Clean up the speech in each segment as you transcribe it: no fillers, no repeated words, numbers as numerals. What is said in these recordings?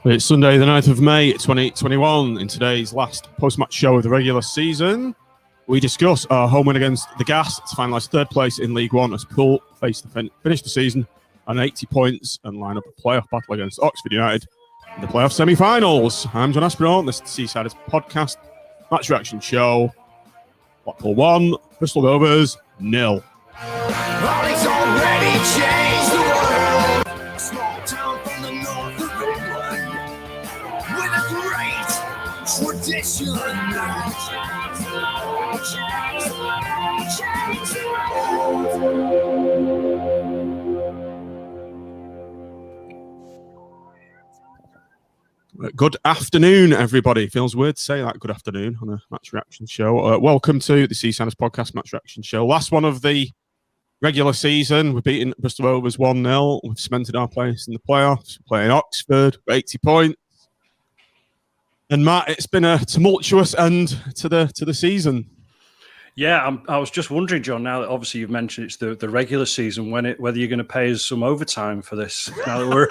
It's Sunday, the 9th of May, 2021. In today's last post-match show of the regular season, we discuss our home win against the Gas to finalise third place in League One as Poole finish the season on 80 points and line up a playoff battle against Oxford United in the playoff semi-finals. I'm John Aspinall, this is the Seasiders podcast match reaction show. Blackpool 1, Bristol Rovers 0. It's already changed the world. Small town from the north of England with a great tradition. Good afternoon, everybody. Feels weird to say that, good afternoon, on a match reaction show. Welcome to the Seasiders podcast match reaction show. Last one of the regular season. We're beating Bristol Rovers 1-0. We've cemented our place in the playoffs. We're playing Oxford, 80 points. And Matt, it's been a tumultuous end to the season. Yeah, I was just wondering, John, now that obviously you've mentioned it's the regular season, whether you're going to pay us some overtime for this. Now that we're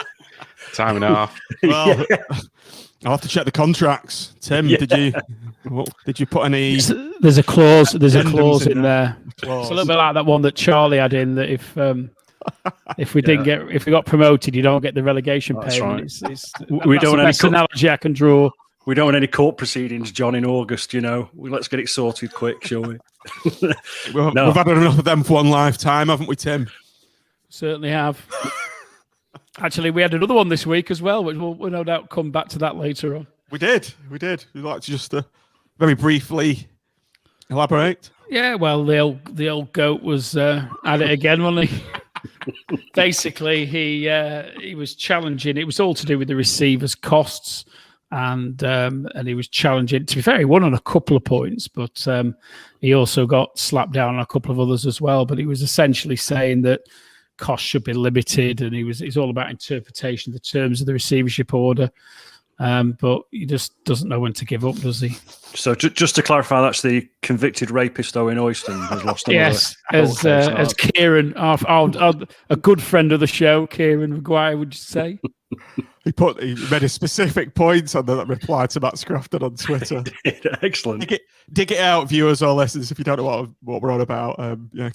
time and a half. Well, yeah. I'll have to check the contracts. Tim, did you put any? There's a clause. There's a clause in there. It's a little bit like that one that Charlie had in that if we got promoted, you don't get the relegation payment. Right. We don't want any analogy I can draw. We don't want any court proceedings, John, in August. Let's get it sorted quick, shall we? We've had enough of them for one lifetime, haven't we, Tim? Certainly have. Actually, we had another one this week as well, which we'll no doubt come back to that later on. We did. We'd like to just very briefly elaborate. Yeah, well, the old goat was at it again, wasn't he? Basically, he was challenging. It was all to do with the receiver's costs, and he was challenging. To be fair, he won on a couple of points, but he also got slapped down on a couple of others as well. But he was essentially saying that costs should be limited, and he's all about interpretation of the terms of the receivership order. But he just doesn't know when to give up, does he? So just to clarify, that's the convicted rapist Owen Oyston has lost. Yes, as Kieran, a good friend of the show, Kieran Maguire, would you say? He made a specific point on the reply to Matt Scrafton on Twitter. Excellent. Dig it out, viewers or listeners, if you don't know what we're on about.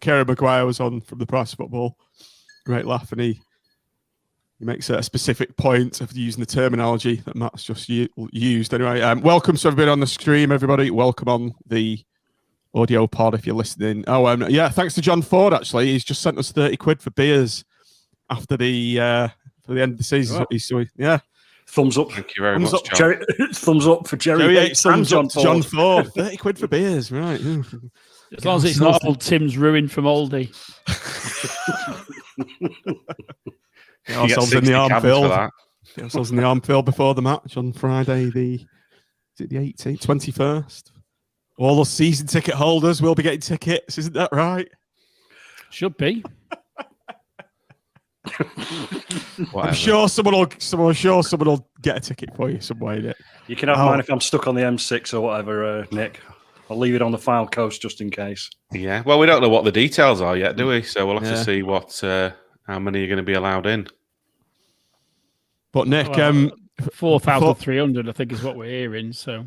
Kieran Maguire was on from the Price Football. Great laugh, and he makes a specific point of using the terminology that Matt's just used. Anyway, welcome to everybody on the stream, everybody. Welcome on the audio pod if you're listening. Thanks to John Ford, actually. He's just sent us 30 quid for beers after the end of the season. Oh. Thumbs up. Thank you very much, John. Thumbs up for Jerry Bates and John Ford. John Ford. 30 quid for beers, right. As long as it's not old Tim's ruin from Aldi. Get ourselves in the Armfield. Get ourselves in the Armfield before the match on Friday, the 18th, 21st. All the season ticket holders will be getting tickets, isn't that right? Should be. I'm sure someone will get a ticket for you somewhere. You can have mine if I'm stuck on the M6 or whatever, Nick. I'll leave it on the file coast just in case. Yeah, well, we don't know what the details are yet, do we? So we'll have to see how many are going to be allowed in. But Nick, 4,300, I think, is what we're hearing. So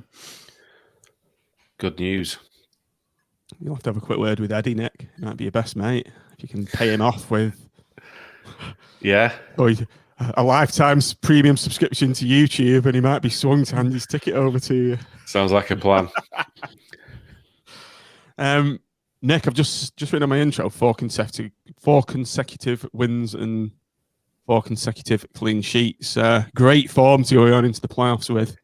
good news. You'll have to have a quick word with Eddie, Nick. He might be your best mate if you can pay him off with a lifetime premium subscription to YouTube, and he might be swung to hand his ticket over to you. Sounds like a plan. Nick, I've just written on my intro 4 consecutive wins and 4 consecutive clean sheets. Great form to go on into the playoffs with.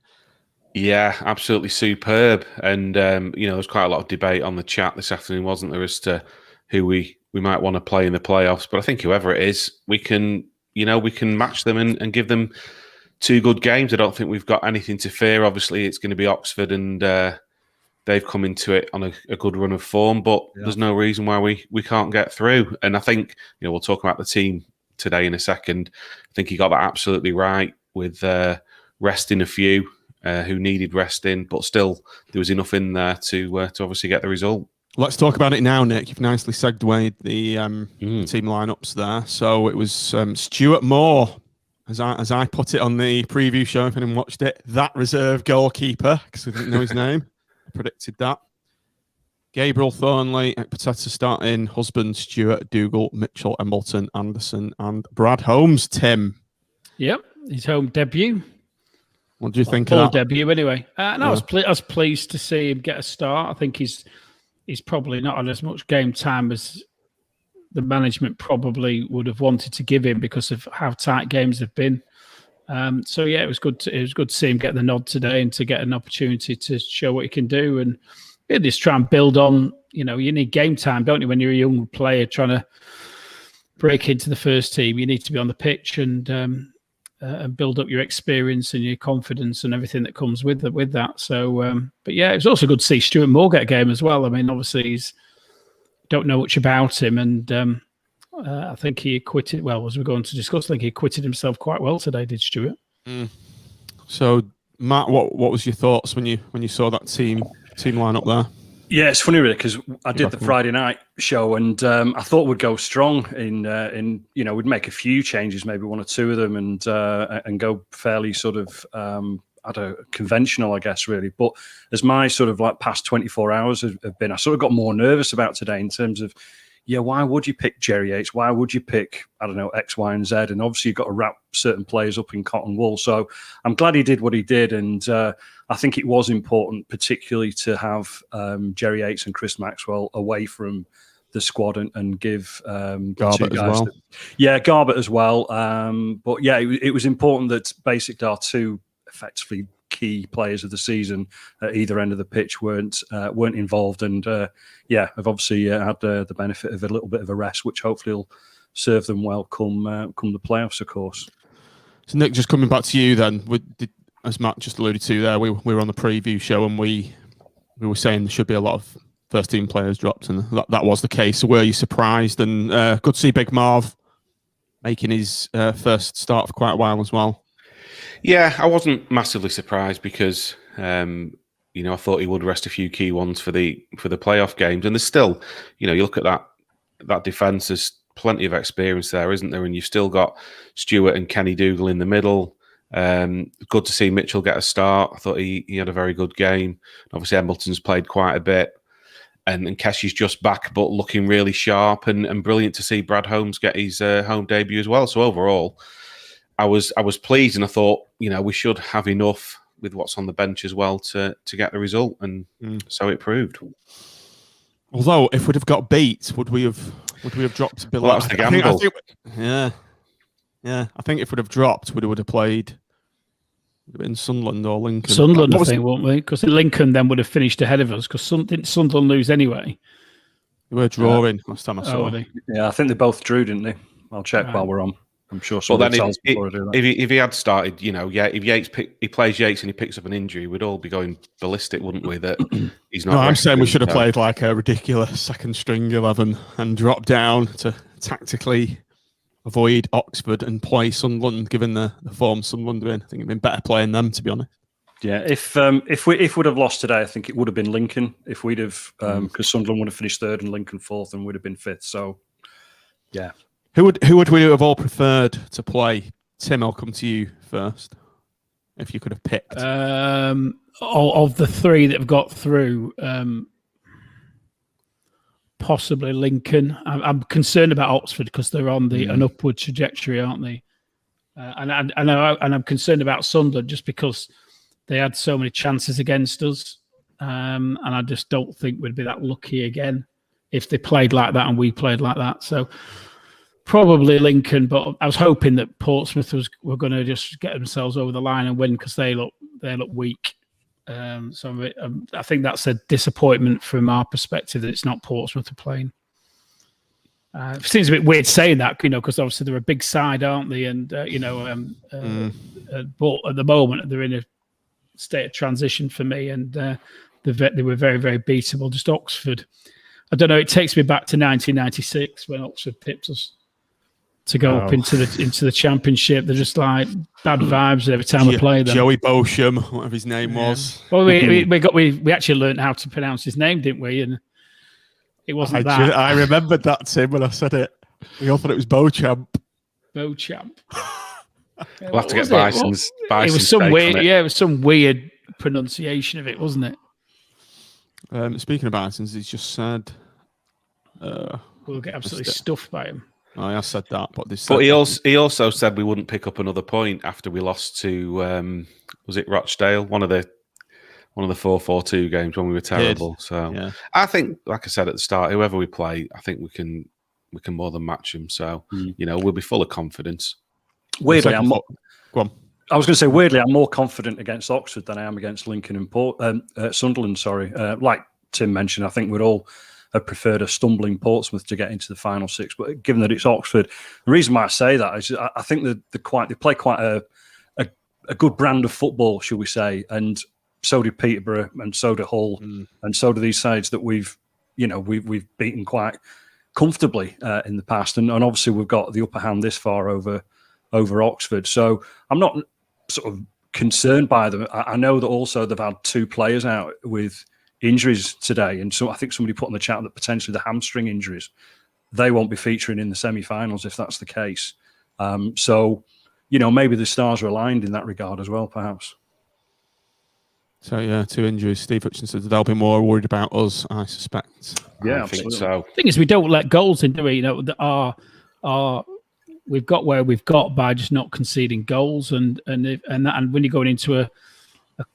Yeah, absolutely superb. And there's quite a lot of debate on the chat this afternoon, wasn't there, as to who we might want to play in the playoffs. But I think whoever it is, we can match them and give them 2 good games. I don't think we've got anything to fear. Obviously, it's going to be Oxford, and they've come into it on a good run of form, but there's no reason why we can't get through. And I think, we'll talk about the team today in a second. I think he got that absolutely right with resting a few who needed resting, but still there was enough in there to obviously get the result. Let's talk about it now, Nick. You've nicely segued the team lineups there. So it was Stuart Moore as I put it on the preview show, if anyone watched it, that reserve goalkeeper, because I didn't know his name. I predicted that. Gabriel Thornley, Ekpateta starting, Husband, Stewart, Dougal, Mitchell, Embleton, Anderson, and Brad Holmes. Tim. Yep, his home debut. What do you think of that? Debut anyway. I was pleased to see him get a start. I think he's probably not had as much game time as the management probably would have wanted to give him because of how tight games have been. So yeah, it was good to see him get the nod today and to get an opportunity to show what he can do and just try and build on. You need game time, don't you? When you're a young player trying to break into the first team, you need to be on the pitch and build up your experience and your confidence and everything that comes with that. So, but yeah, it was also good to see Stuart Moore get a game as well. I mean, obviously don't know much about him, and I think he acquitted. Well, as we're going to discuss, I think he acquitted himself quite well today. Did Stuart? So, Matt, what was your thoughts when you saw that team lineup there? Yeah, it's funny really because I did the Friday night show and I thought we'd go strong in we'd make a few changes, maybe one or two of them, and go fairly sort of conventional, I guess, really. But as my sort of like past 24 hours have been, I sort of got more nervous about today in terms of, why would you pick Jerry Yates? Why would you pick, I don't know, X, Y, and Z? And obviously you've got to wrap certain players up in cotton wool. So I'm glad he did what he did. And I think it was important, particularly to have Jerry Yates and Chris Maxwell away from the squad and give Garbett as well. Garbett as well. But yeah, it was important that basically our two effectively key players of the season at either end of the pitch weren't involved, and have obviously had the benefit of a little bit of a rest, which hopefully will serve them well come the playoffs, of course. So Nick, just coming back to you then, as Matt just alluded to there, we were on the preview show and we were saying there should be a lot of first team players dropped, and that was the case. So were you surprised? And good to see Big Marv making his first start for quite a while as well. Yeah, I wasn't massively surprised because I thought he would rest a few key ones for the playoff games. And there's still, you look at that defence, there's plenty of experience there, isn't there? And you've still got Stewart and Kenny Dougal in the middle. Good to see Mitchell get a start. I thought he had a very good game. Obviously, Embleton's played quite a bit. And Keshi's just back, but looking really sharp and brilliant to see Brad Holmes get his home debut as well. So overall, I was pleased, and I thought, we should have enough with what's on the bench as well to get the result, and so it proved. Although, if we'd have got beat, would we have dropped below? Well, that was the gamble. I think if we'd have dropped, we would have played in Sunderland or Lincoln. Sunderland, I think, won't we? Because Lincoln then would have finished ahead of us. Because didn't Sunderland lose anyway? They were drawing last time I saw. Yeah, I think they both drew, didn't they? I'll check while we're on. I'm sure. Well, then if he had started, if Yates he plays Yates and he picks up an injury, we'd all be going ballistic, wouldn't we? That he's not. No, I'm saying we should have played like a ridiculous second string 11 and dropped down to tactically avoid Oxford and play Sunderland, given the form Sunderland are in. I think it'd been better playing them, to be honest. Yeah, if we'd have lost today, I think it would have been Lincoln. If we'd have, because Sunderland would have finished third and Lincoln fourth, and would have been fifth. So, yeah. Who would we have all preferred to play? Tim, I'll come to you first. If you could have picked, of the three that have got through, possibly Lincoln. I'm concerned about Oxford because they're on an upward trajectory, aren't they? And I'm concerned about Sunderland just because they had so many chances against us, and I just don't think we'd be that lucky again if they played like that and we played like that. So. Probably Lincoln, but I was hoping that Portsmouth were going to just get themselves over the line and win because they look weak. So I think that's a disappointment from our perspective that it's not Portsmouth are playing. It seems a bit weird saying that, because obviously they're a big side, aren't they? And but at the moment they're in a state of transition for me, and they were very, very beatable. Just Oxford, I don't know. It takes me back to 1996 when Oxford pipped us to go up into the championship. They're just like bad vibes every time we play them. Joey Bosham, whatever his name was. Well, we actually learned how to pronounce his name, didn't we? And it wasn't that. I remembered that, Tim, when I said it. We all thought it was Beauchamp. Beauchamp. We'll have to get Bison's. It was some weird. Yeah, it was some weird pronunciation of it, wasn't it? Speaking of Bison's, he's just said we'll get absolutely stuffed by him. I have said that, but he also said we wouldn't pick up another point after we lost to was it Rochdale, one of the 4-4-2 games when we were terrible. So yeah. I think, like I said at the start, whoever we play, I think we can more than match them. So we'll be full of confidence. Weirdly, Go on. I was going to say, weirdly, I'm more confident against Oxford than I am against Lincoln and Sunderland. Sorry, like Tim mentioned, I think we'd all have preferred a stumbling Portsmouth to get into the final six. But given that it's Oxford, the reason why I say that is I think they play quite a good brand of football, shall we say, and so did Peterborough, and so did Hull, and so do these sides that we've beaten quite comfortably in the past, and obviously we've got the upper hand this far over Oxford. So I'm not sort of concerned by them. I know that also they've had 2 players out with injuries today, and so I think somebody put in the chat that potentially the hamstring injuries, they won't be featuring in the semi-finals if that's the case. So maybe the stars are aligned in that regard as well, perhaps. So yeah, 2 injuries. Steve Hutchinson said they'll be more worried about us, I suspect. Yeah, I think so. The thing is, we don't let goals in, do we? We've got where we've got by just not conceding goals, and when you're going into a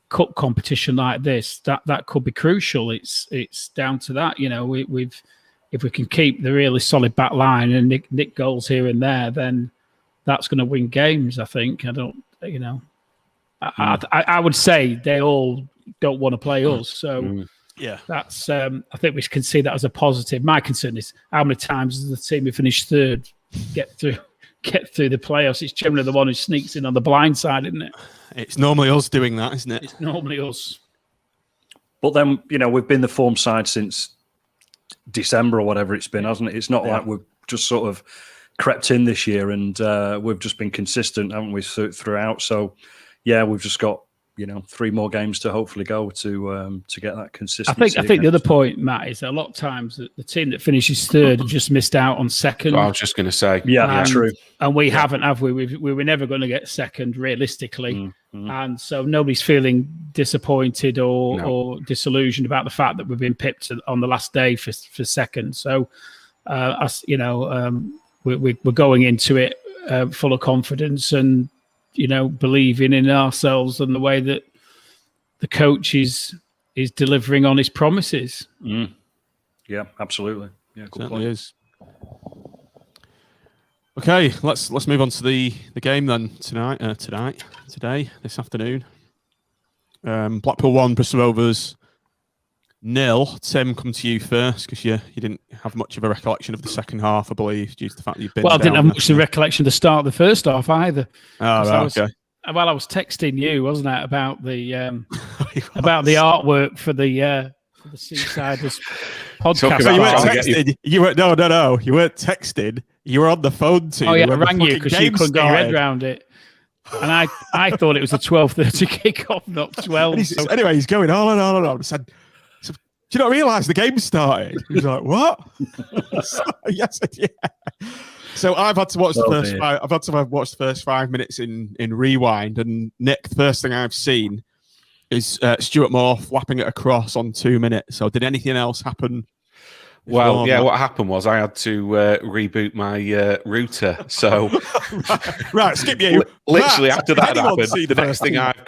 cup competition like this, that could be crucial. It's down to that. If we can keep the really solid back line and nick goals here and there, then that's going to win games. I think. I would say they all don't want to play us. So yeah, that's. I think we can see that as a positive. My concern is how many times does the team who finished third get through the playoffs? It's generally the one who sneaks in on the blind side, isn't it? It's normally us doing that, isn't it? It's normally us. But then, we've been the form side since December or whatever it's been, hasn't it? It's not like we've just sort of crept in this year, and we've just been consistent, haven't we, throughout? So, yeah, we've just got 3 more games to hopefully go to get that consistency. I think the other point, Matt, is that a lot of times the team that finishes third have just missed out on second. I was just going to say, true. And we haven't, have we? We were never going to get second, realistically, and so nobody's feeling disappointed or disillusioned about the fact that we've been pipped on the last day for second. So, we're going into it full of confidence and believing in ourselves and the way that the coach is delivering on his promises. Yeah, absolutely. Yeah, good Certainly point. Is. Okay, let's move on to the game then today, this afternoon. Blackpool 1, Bristol Rovers 0. Tim, come to you first because you didn't have much of a recollection of the second half, I believe, due to the fact that you've been. Well, I didn't have much of a recollection of the start of the first half either. Oh, right, okay. Well, I was texting you, wasn't I, about the artwork for the Seasiders podcast. So you weren't texting. You weren't. No. You weren't texting. You were on the phone to. Oh yeah, I rang you because you couldn't get your head around it. And I thought it was a 12:30 kickoff, not 12. Anyway, he's going on and on and on. I said, "Do you not realise the game started?" He's like, "What?" Yes, yeah. So I've had to watch the first. I've had to watch the first 5 minutes in rewind. And Nick, the first thing I've seen is Stuart Moore flapping it across on 2 minutes. So did anything else happen? Well, yeah, what happened was I had to reboot my router. So, right, skip you. Literally after that happened, the next thing I've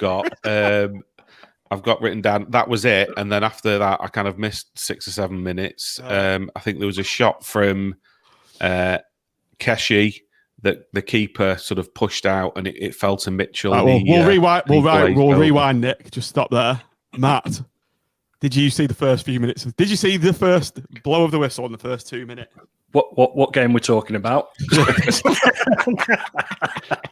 got written down, that was it. And then after that, I kind of missed 6 or 7 minutes. I think there was a shot from Keshi that the keeper sort of pushed out and it fell to Mitchell. We'll rewind, Nick. Just stop there. Matt. Did you see the first few minutes? Did you see the first blow of the whistle in the first 2 minutes? What game we're talking about?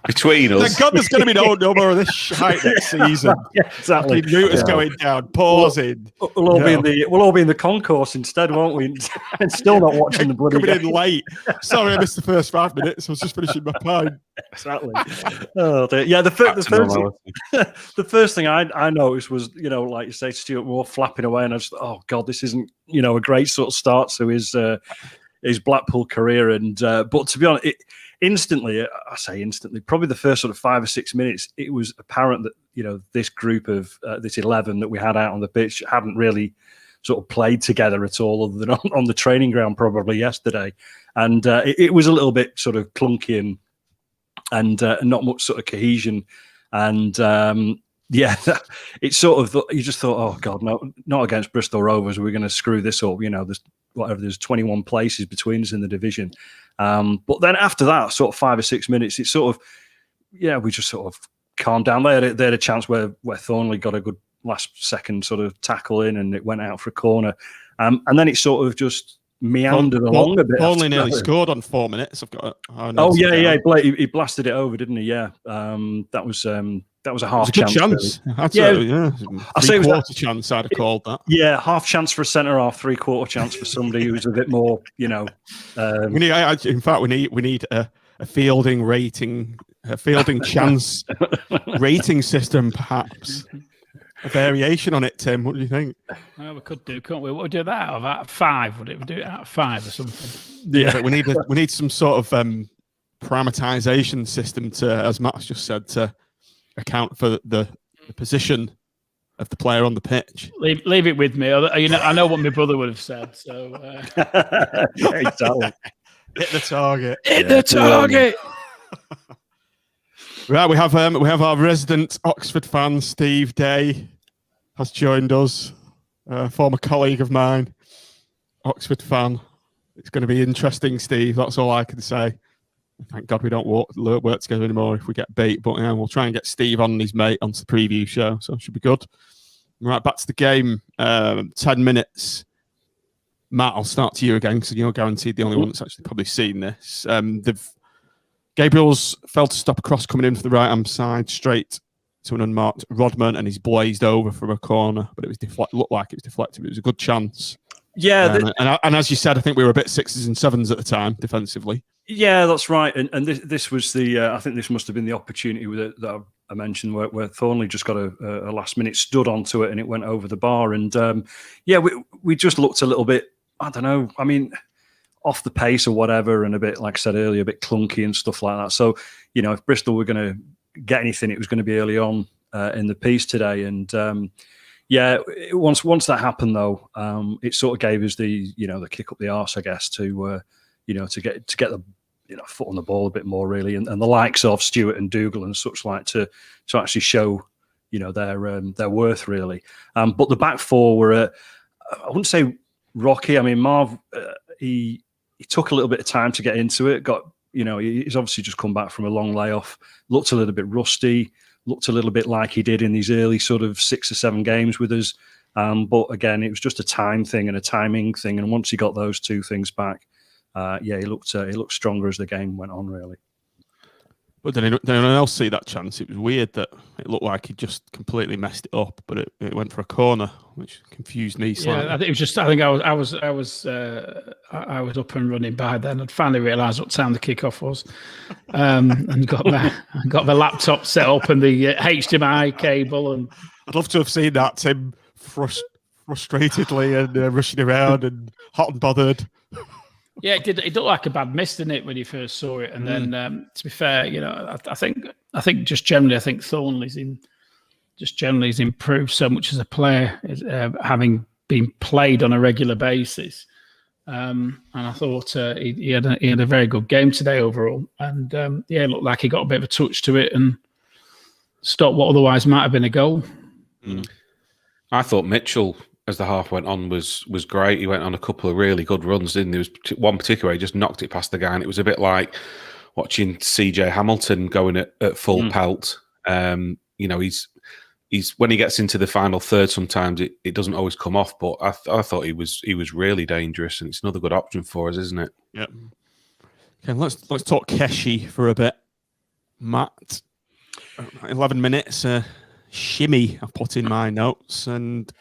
Between us. Thank God there's going to be no more of this shite next season. Yeah, exactly. Routers going down, pausing. We'll all be in the concourse instead, won't we? And still not watching the bloody coming game. in late. Sorry, I missed the first 5 minutes. I was just finishing my pint. Exactly. Oh, yeah. The first thing I noticed was, like you say, Stuart Moore flapping away, and I just, oh God, this isn't, a great sort of start to his Blackpool career. And but to be honest, instantly, I say instantly, probably the first sort of 5 or 6 minutes, it was apparent that this group of this 11 that we had out on the pitch hadn't really sort of played together at all, other than on the training ground probably yesterday, and it was a little bit sort of clunky and not much sort of cohesion, and it's sort of, you just thought, oh God, no, not against Bristol Rovers, we're going to screw this up. There's 21 places between us in the division. But then after that, sort of 5 or 6 minutes, it's sort of, we just sort of calmed down. They had a chance where Thornley got a good last second sort of tackle in, and it went out for a corner. And then it sort of just meandered along a bit. Thornley nearly scored on 4 minutes. He blasted it over, didn't he? Yeah. That was a half chance. Really. I'd say three-quarter chance, I'd have called that. Yeah, half chance for a centre half, three-quarter chance for somebody who's a bit more, in fact, we need a fielding rating, a fielding chance rating system, perhaps. A variation on it, Tim. What do you think? Well, we could do, couldn't we? What would we do that out of 5? Would it do it out of 5 or something? Yeah, but we need some sort of parameterization system to, as Matt's just said, to account for the position of the player on the pitch. Leave it with me. I know what my brother would have said. So exactly. Hit the target. Hit the target. Right, we have our resident Oxford fan, Steve Day, has joined us. Former colleague of mine, Oxford fan. It's going to be interesting, Steve. That's all I can say. Thank God we don't work together anymore if we get beat. But we'll try and get Steve on and his mate onto the preview show, so it should be good. Right, back to the game. 10 minutes. Matt, I'll start to you again because you're guaranteed the only one that's actually probably seen this. Gabriel's failed to stop a cross coming in from the right-hand side, straight to an unmarked Rodman, and he's blazed over from a corner, but it was looked like it was deflected. It was a good chance. Yeah. And as you said, I think we were a bit 6s and 7s at the time, defensively. Yeah, that's right. And this was I think this must have been the opportunity that I mentioned where Thornley just got a last minute stud onto it and it went over the bar. And we just looked a little bit, I don't know, I mean, off the pace or whatever, and a bit, like I said earlier, a bit clunky and stuff like that. So, if Bristol were going to get anything, it was going to be early on in the piece today. And once that happened though, it sort of gave us the kick up the arse, I guess, to get the foot on the ball a bit more really, and the likes of Stewart and Dougal and such like to actually show their worth really. But the back four were I wouldn't say rocky. I mean, Marv he took a little bit of time to get into it. He's obviously just come back from a long layoff. Looked a little bit rusty. Looked a little bit like he did in these early sort of 6 or 7 games with us. But again, it was just a time thing and a timing thing. And once he got those two things back, he looked stronger as the game went on, really. But did anyone else see that chance? It was weird that it looked like he just completely messed it up, but it went for a corner, which confused me slightly. Yeah, I think it was just. I think I was up and running by then. I'd finally realised what time the kickoff was, and got the laptop set up and the HDMI cable. And I'd love to have seen that, Tim, frustratedly and rushing around and hot and bothered. Yeah, it did. It looked like a bad miss, didn't it, when you first saw it? And then, to be fair, I think just generally, I think Thornley's he's improved so much as a player, having been played on a regular basis. And I thought he had a very good game today overall. And it looked like he got a bit of a touch to it and stopped what otherwise might have been a goal. I thought Mitchell, as the half went on, was great. He went on a couple of really good runs. There was one particular, he just knocked it past the guy, and it was a bit like watching CJ Hamilton going at full pelt. He's when he gets into the final third, sometimes it doesn't always come off. But I thought he was really dangerous, and it's another good option for us, isn't it? Yeah. Okay, let's talk Keshi for a bit. Matt, 11 minutes, shimmy. I've put in my notes and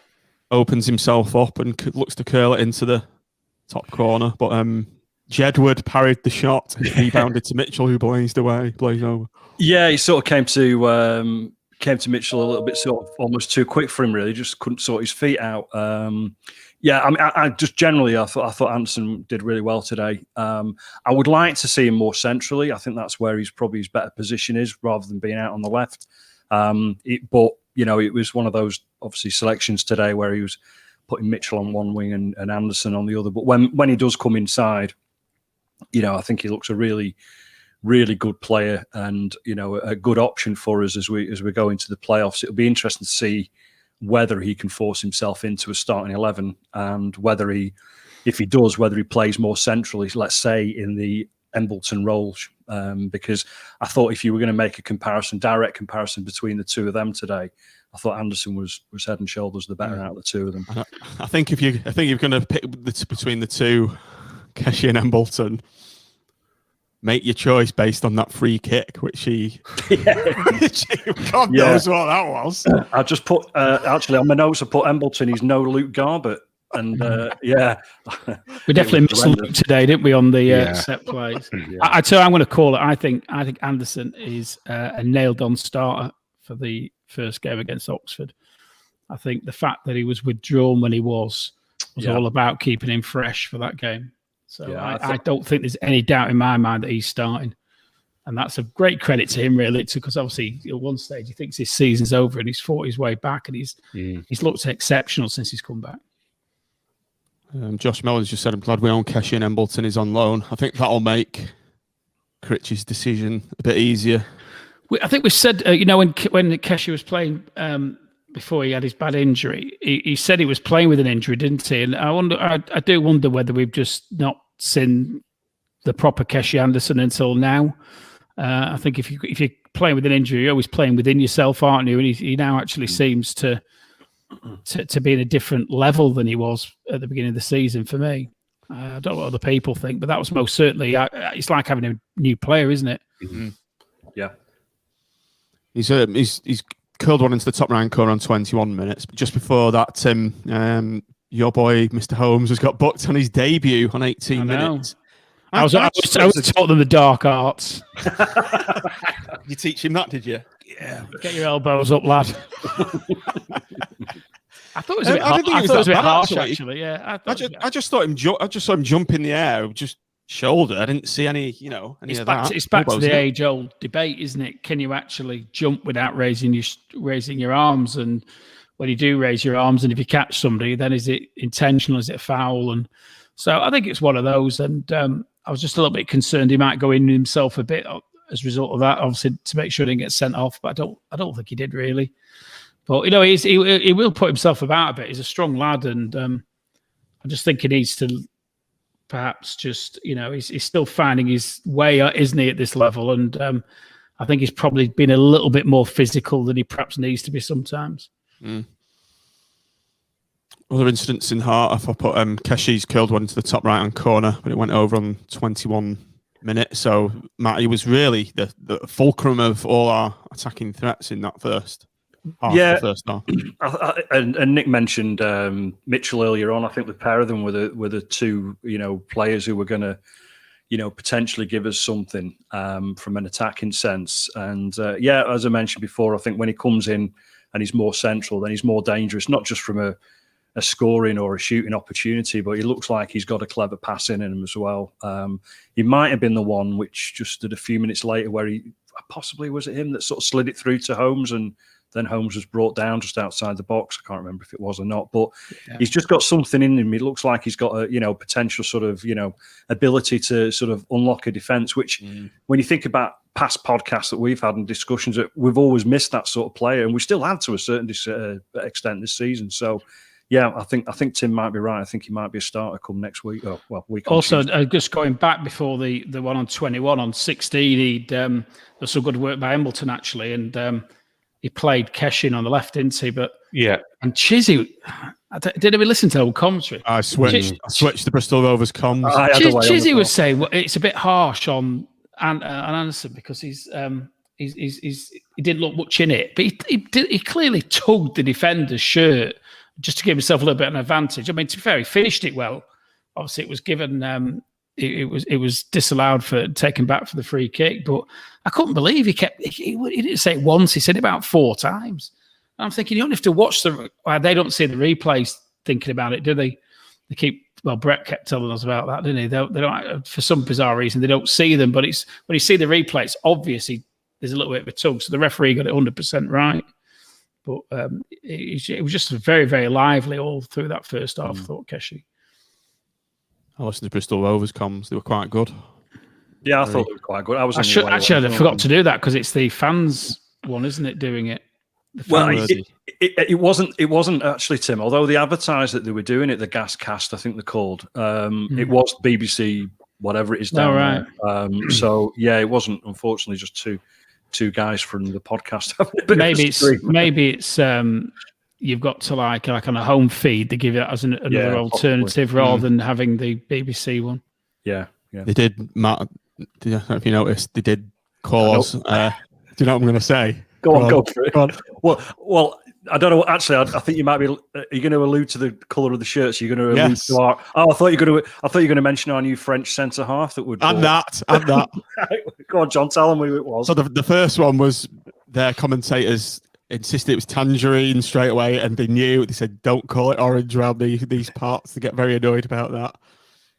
opens himself up and looks to curl it into the top corner, but Jedward parried the shot and rebounded to Mitchell, who blazed over. Yeah, he sort of came to Mitchell a little bit sort of almost too quick for him, really. Just couldn't sort his feet out. Yeah, I mean, I just generally, I thought Anderson did really well today. I would like to see him more centrally. I think that's where he's probably his better position is, rather than being out on the left. But it was one of those obviously selections today where he was putting Mitchell on one wing and Anderson on the other. But when he does come inside, I think he looks a really, really good player and a good option for us as we go into the playoffs. It'll be interesting to see whether he can force himself into a starting 11 and if he does, whether he plays more centrally, let's say in the Embleton role. Because I thought if you were going to make a direct comparison between the two of them today, I thought Anderson was head and shoulders the better out of the two of them. I think if you're going to pick between the two, Keshi and Embleton, make your choice based on that free kick, which God knows what that was. I just put, actually on my notes, I put Embleton, he's no Luke Garbett. And we definitely missed Luke today, didn't we, on the set plays? I tell you, I'm going to call it. I think Anderson is a nailed-on starter for the first game against Oxford. I think the fact that he was withdrawn when he was all about keeping him fresh for that game. So I don't think there's any doubt in my mind that he's starting. And that's a great credit to him, really, because obviously at one stage he thinks his season's over and he's fought his way back and he's looked exceptional since he's come back. Josh Mellon's just said, I'm glad we own Keshi and Embleton is on loan. I think that'll make Critch's decision a bit easier. I think we said, when Keshi was playing before he had his bad injury, he said he was playing with an injury, didn't he? And I do wonder whether we've just not seen the proper Keshi Anderson until now. I think if you're playing with an injury, you're always playing within yourself, aren't you? And he now actually seems to be in a different level than he was at the beginning of the season for me. I don't know what other people think, but that was most certainly, it's like having a new player, isn't it? Mm-hmm. Yeah. He's curled one into the top right corner on 21 minutes. But just before that, Tim, your boy, Mr. Holmes, has got booked on his debut on 18 minutes. I was taught them the dark arts. You teach him that, did you? Yeah. Get your elbows up, lad. I thought it was a bit harsh, actually. Yeah. I just saw him jump in the air, just shoulder. I didn't see any, it's of back that. It's back to the age-old debate, isn't it? Can you actually jump without raising your arms? And when you do raise your arms, and if you catch somebody, then is it intentional? Is it foul? And so I think it's one of those. And I was just a little bit concerned he might go in himself a bit as a result of that, obviously, to make sure he didn't get sent off. But I don't think he did really. But he will put himself about a bit. He's a strong lad, and I just think he needs to perhaps just he's still finding his way, isn't he, at this level? And I think he's probably been a little bit more physical than he perhaps needs to be sometimes. Other incidents in Heart, I put Keshi's curled one into the top right-hand corner, but it went over on 21 minutes. So, Matt, he was really the fulcrum of all our attacking threats in that first half. Yeah, the first half. And Nick mentioned Mitchell earlier on. I think the pair of them were the two players who were going to potentially give us something from an attacking sense. And as I mentioned before, I think when he comes in and he's more central, then he's more dangerous, not just from a scoring or a shooting opportunity, but he looks like he's got a clever pass in him as well. He might have been the one which just did a few minutes later where was it him that sort of slid it through to Holmes, and then Holmes was brought down just outside the box. I can't remember if it was or not, but he's just got something in him. It looks like he's got a potential sort of ability to sort of unlock a defence, which when you think about past podcasts that we've had and discussions, that we've always missed that sort of player, and we still have to a certain extent this season. So yeah, I think Tim might be right. I think he might be a starter come next week. Week. Also, just going back before the one on 21, on 16, he'd there's some good work by Embleton actually, and he played Keshin on the left, didn't he? But and Chizzy, did we listen to old commentary? I switched the Bristol Rovers comms. Chizzy was saying it's a bit harsh on Anderson because he didn't look much in it, but he clearly tugged the defender's shirt just to give himself a little bit of an advantage. I mean, to be fair, he finished it well. Obviously, it was given. It was disallowed for taken back for the free kick, but I couldn't believe he didn't say it once. He said it about 4 times. And I'm thinking you don't have to watch they don't see the replays thinking about it, do they? they keep. Well, Brett kept telling us about that, didn't he? They don't, for some bizarre reason, they don't see them. But it's when you see the replay, it's obviously there's a little bit of a tug. So the referee got it 100% right. But it was just very, very lively all through that first half. I thought Keshi. I listened to Bristol Rovers comms; they were quite good. Yeah, I thought it was quite good. I forgot to do that because it's the fans one, isn't it? Doing it. Well, it wasn't actually, Tim. Although they advertised that they were doing it, the gas cast, I think they're called. It was BBC, whatever it is down there. So yeah, it wasn't. Unfortunately, just two guys from the podcast. Maybe it's you've got to like on a home feed. They give it as another alternative rather than having the BBC one. Yeah. They did, Matt. I don't know if you noticed, they did call us. Do you know what I'm going to say? Go on. Well, I don't know. Actually, I think you might be. Are you going to allude to the colour of the shirts? You're going to allude to our. Oh, I thought you were going to mention our new French centre half that would. And that. Go on, John. Tell them who it was. So the first one was their commentators insisted it was tangerine straight away, and they knew. They said, "Don't call it orange around these parts." They get very annoyed about that.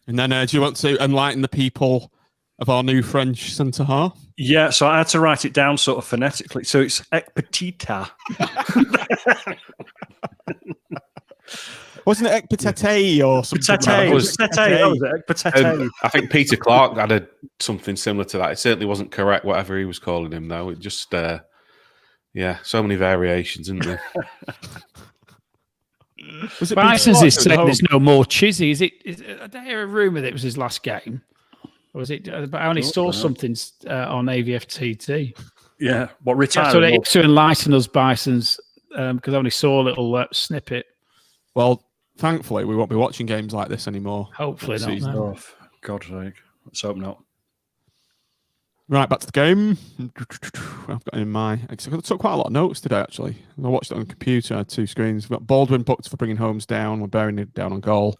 And then, do you want to enlighten the people of our new French centre half? Yeah, so I had to write it down sort of phonetically. So it's Ekpetita. Wasn't it Ekpetete or something? Ekpetete. I think Peter Clark had something similar to that. It certainly wasn't correct, whatever he was calling him, though. It just, so many variations, isn't there? Bison's is saying there's no more Chizzy. Did I hear a rumour that it was his last game? Or was it? But I only saw something on AVFTT. Yeah, what retiring? To enlighten us, Bisons, because I only saw a little snippet. Well, thankfully, we won't be watching games like this anymore. Hopefully not. No. God's sake. Let's hope not. Right, back to the game. I've got in my... I took quite a lot of notes today, actually. I watched it on the computer. I had two screens. We've got Baldwin booked for bringing Holmes down. We're bearing it down on goal.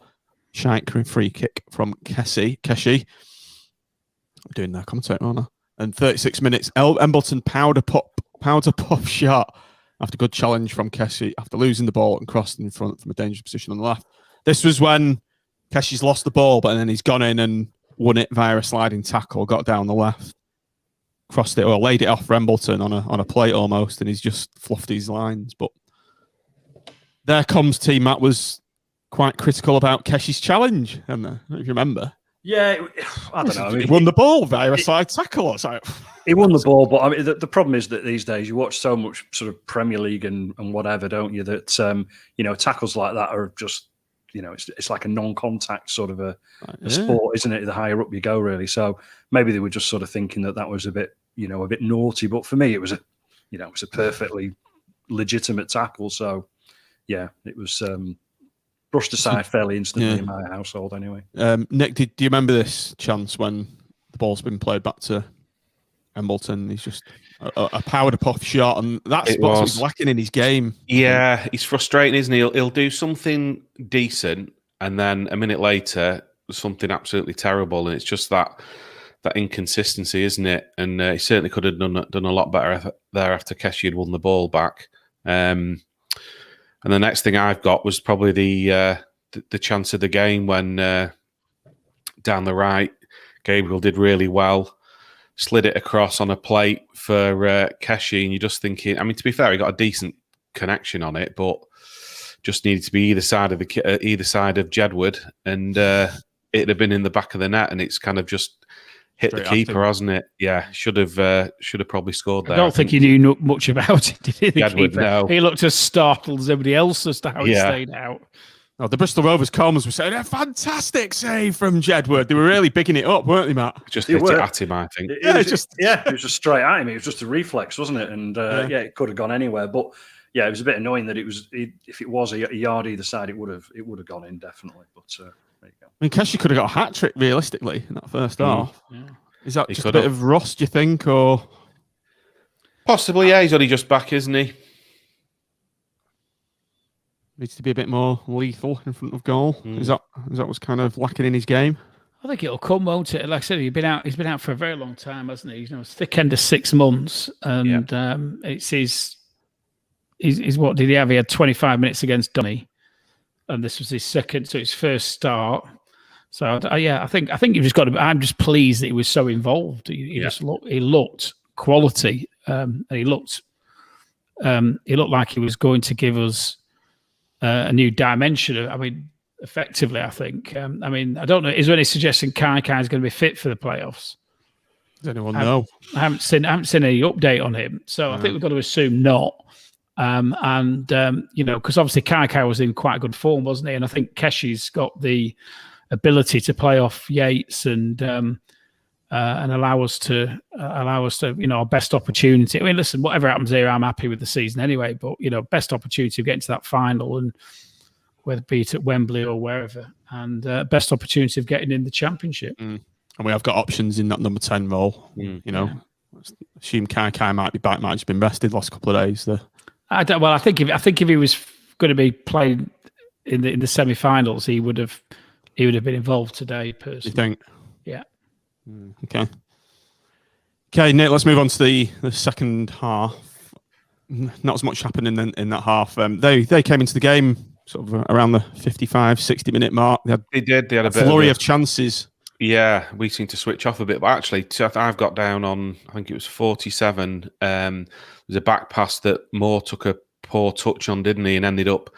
Shaik free kick from Keshi. I'm doing that commentator, aren't I? And 36 minutes. Embleton powder puff shot after good challenge from Keshi after losing the ball and crossing in front from a dangerous position on the left. This was when Keshi's lost the ball, but then he's gone in and won it via a sliding tackle, got down the left. Crossed it or laid it off Embleton on a plate almost, and he's just fluffed his lines. But their comms team, Matt, was quite critical about Keshi's challenge, if you remember. Yeah, I don't know. He won the ball via a side tackle. Or something. He won the ball, but I mean, the problem is that these days you watch so much sort of Premier League and whatever, don't you? That tackles like that are just it's like a non-contact sort of a sport, isn't it? The higher up you go, really. So maybe they were just sort of thinking that was a bit naughty. But for me, it was a perfectly legitimate tackle. So yeah, it was brushed aside fairly instantly in my household, anyway. Nick, do you remember this chance when the ball's been played back to Embleton? He's just a powder puff shot, and that's what's lacking in his game. Yeah, he's frustrating, isn't he? He'll do something decent, and then a minute later, something absolutely terrible, and it's just that inconsistency, isn't it? And he certainly could have done a lot better there after Keshi had won the ball back. And the next thing I've got was probably the chance of the game when down the right, Gabriel did really well. Slid it across on a plate for Keshi, and you're just thinking. I mean, to be fair, he got a decent connection on it, but just needed to be either side of Jedward, and it'd have been in the back of the net, and it's kind of just hit the keeper, hasn't it? Yeah, should have probably scored there. I don't think he knew much about it, did he? The Jedward, keeper? no. He looked as startled as everybody else as to how he stayed out. Oh, the Bristol Rovers comms were saying a fantastic save from Jedward. They were really bigging it up, weren't they, Matt? Just hit it at him, I think. It was just straight at him. It was just a reflex, wasn't it? And it could have gone anywhere. But yeah, it was a bit annoying that if it was a yard either side, it would have gone in definitely. But there you go. I mean, Keshi could have got a hat trick realistically in that first half. Yeah. Is that just a bit of rust, do you think, or possibly? Yeah, he's only just back, isn't he? Needs to be a bit more lethal in front of goal. Is that what's kind of lacking in his game? I think it'll come, won't it? Like I said, he's been out for a very long time, hasn't he? It's thick end of 6 months, and it's his what did he have? He had 25 minutes against Donny, and this was his second, so his first start. So I think you've just got to. I'm just pleased that he was so involved. He looked quality, and he looked like he was going to give us a new dimension. I mean, effectively, I think. I mean, I don't know. Is there any suggestion Kai is going to be fit for the playoffs? Does anyone know? I haven't seen any update on him, so I think we've got to assume not. Because obviously Kai was in quite good form, wasn't he? And I think Keshi's got the ability to play off Yates and allow us to our best opportunity. I mean, listen, whatever happens here, I'm happy with the season anyway. But best opportunity of getting to that final, and whether it be at Wembley or wherever, and best opportunity of getting in the Championship. And we have got options in that number 10 role. Assume Kai might be back, might have just been rested last couple of days. I think if he was going to be playing in the semi-finals, he would have been involved today. Personally, you think? Yeah. Okay, Nick. Let's move on to the second half. Not as much happened in that half. They came into the game sort of around the 55, 60-minute mark. They had a flurry of chances. Yeah, we seem to switch off a bit. But actually, I've got down on, I think it was 47. There's a back pass that Moore took a poor touch on, didn't he? And ended up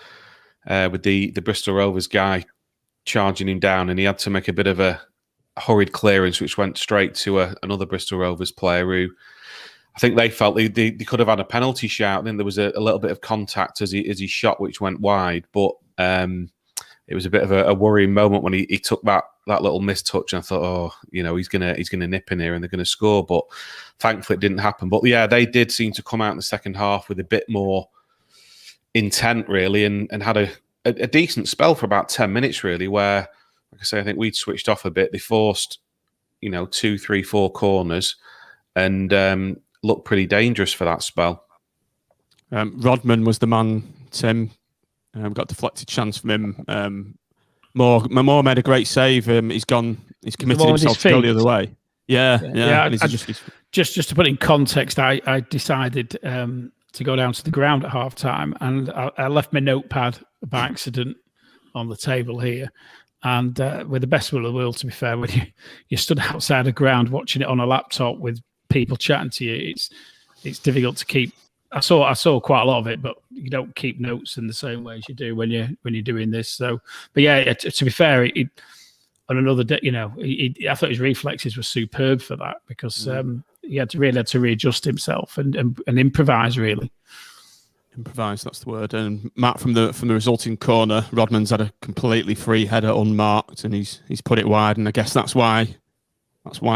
with the Bristol Rovers guy charging him down. And he had to make a bit of a hurried clearance, which went straight to another Bristol Rovers player who I think they felt they could have had a penalty shout. Then there was a little bit of contact as he shot, which went wide. But it was a bit of a worrying moment when he took that little missed touch, and I thought, he's gonna nip in here and they're gonna score. But thankfully it didn't happen. But yeah, they did seem to come out in the second half with a bit more intent, really, and had a decent spell for about 10 minutes, really, where, like I say, I think we'd switched off a bit. They forced, 2, 3, 4 corners and looked pretty dangerous for that spell. Rodman was the man, Tim. Got a deflected chance from him. Moore made a great save. He's committed himself to go the other way. Yeah. Just to put it in context, I decided to go down to the ground at half time, and I left my notepad by accident on the table here. And with the best will of the world, to be fair, when you stood outside the ground watching it on a laptop with people chatting to you, it's difficult to keep. I saw quite a lot of it, but you don't keep notes in the same way as you do when you're doing this. So, but yeah, to be fair, on another day, I thought his reflexes were superb for that, because he had to readjust himself and improvise, really. Improvise, that's the word. And Matt, from the resulting corner, Rodman's had a completely free header unmarked, and he's put it wide. And I guess that's why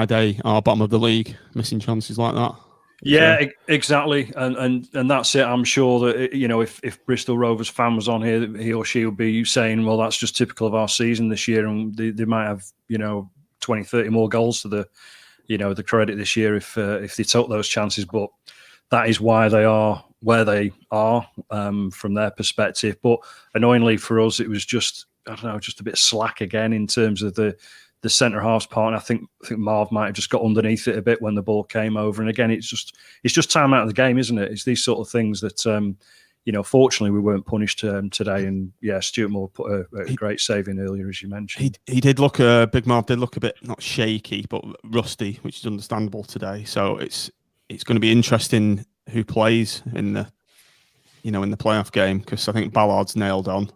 they are bottom of the league, missing chances like that. Yeah, exactly, and that's it. I'm sure that if Bristol Rovers fan was on here, he or she would be saying, "Well, that's just typical of our season this year," and they might have 20, 30 more goals to the credit this year if they took those chances. But that is why they are where they are from their perspective. But annoyingly for us, it was just a bit slack again in terms of the centre half's part. And I think Marv might have just got underneath it a bit when the ball came over. And again, it's just time out of the game, isn't it? It's these sort of things that fortunately we weren't punished today. And yeah, Stuart Moore put a great save in earlier, as you mentioned. He did look Big Marv did look a bit not shaky but rusty, which is understandable today. So it's going to be interesting who plays in the playoff game, because I think Ballard's nailed on.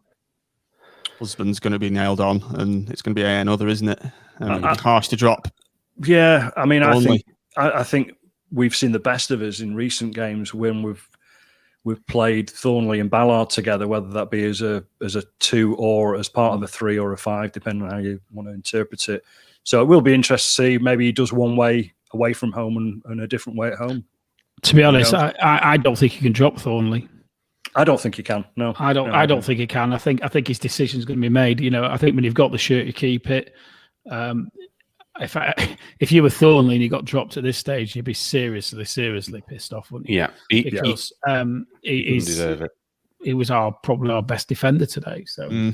Husband's going to be nailed on, and it's going to be another, isn't it? It'd be harsh to drop. Yeah, I mean, I think we've seen the best of us in recent games when we've played Thornley and Ballard together, whether that be as a 2 or as part of a 3 or a 5, depending on how you want to interpret it. So it will be interesting to see. Maybe he does one way away from home and a different way at home. To be honest, I don't think he can drop Thornley. I don't think he can. No, I don't think he can. I think his decision's going to be made. I think when you've got the shirt, you keep it. If you were Thornley and you got dropped at this stage, you'd be seriously pissed off, wouldn't you? Yeah, because he was probably our best defender today. So you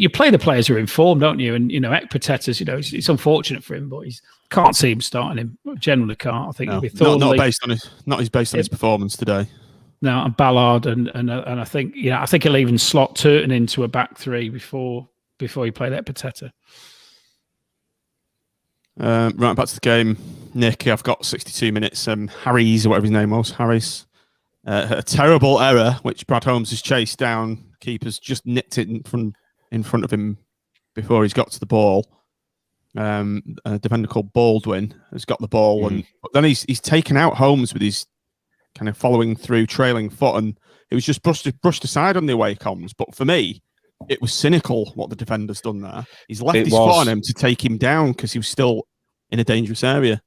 play the players who are informed, don't you? And Ekpatetas, it's unfortunate for him, but he can't see him starting him. Generally can't. I think it'll be Thornley. Not based on his performance today. No, Ballard and I think I think he'll even slot Turton into a back three before he played at Pateta. Right, back to the game. Nick, I've got 62 minutes. Harry's, or whatever his name was, Harry's. A terrible error, which Brad Holmes has chased down. Keeper's just nipped it in front of him before he's got to the ball. A defender called Baldwin has got the ball, but then he's taken out Holmes with his kind of following through, trailing foot, and it was just brushed aside on the away comms. But for me, it was cynical what the defender's done there. He's left his foot on him to take him down because he was still in a dangerous area.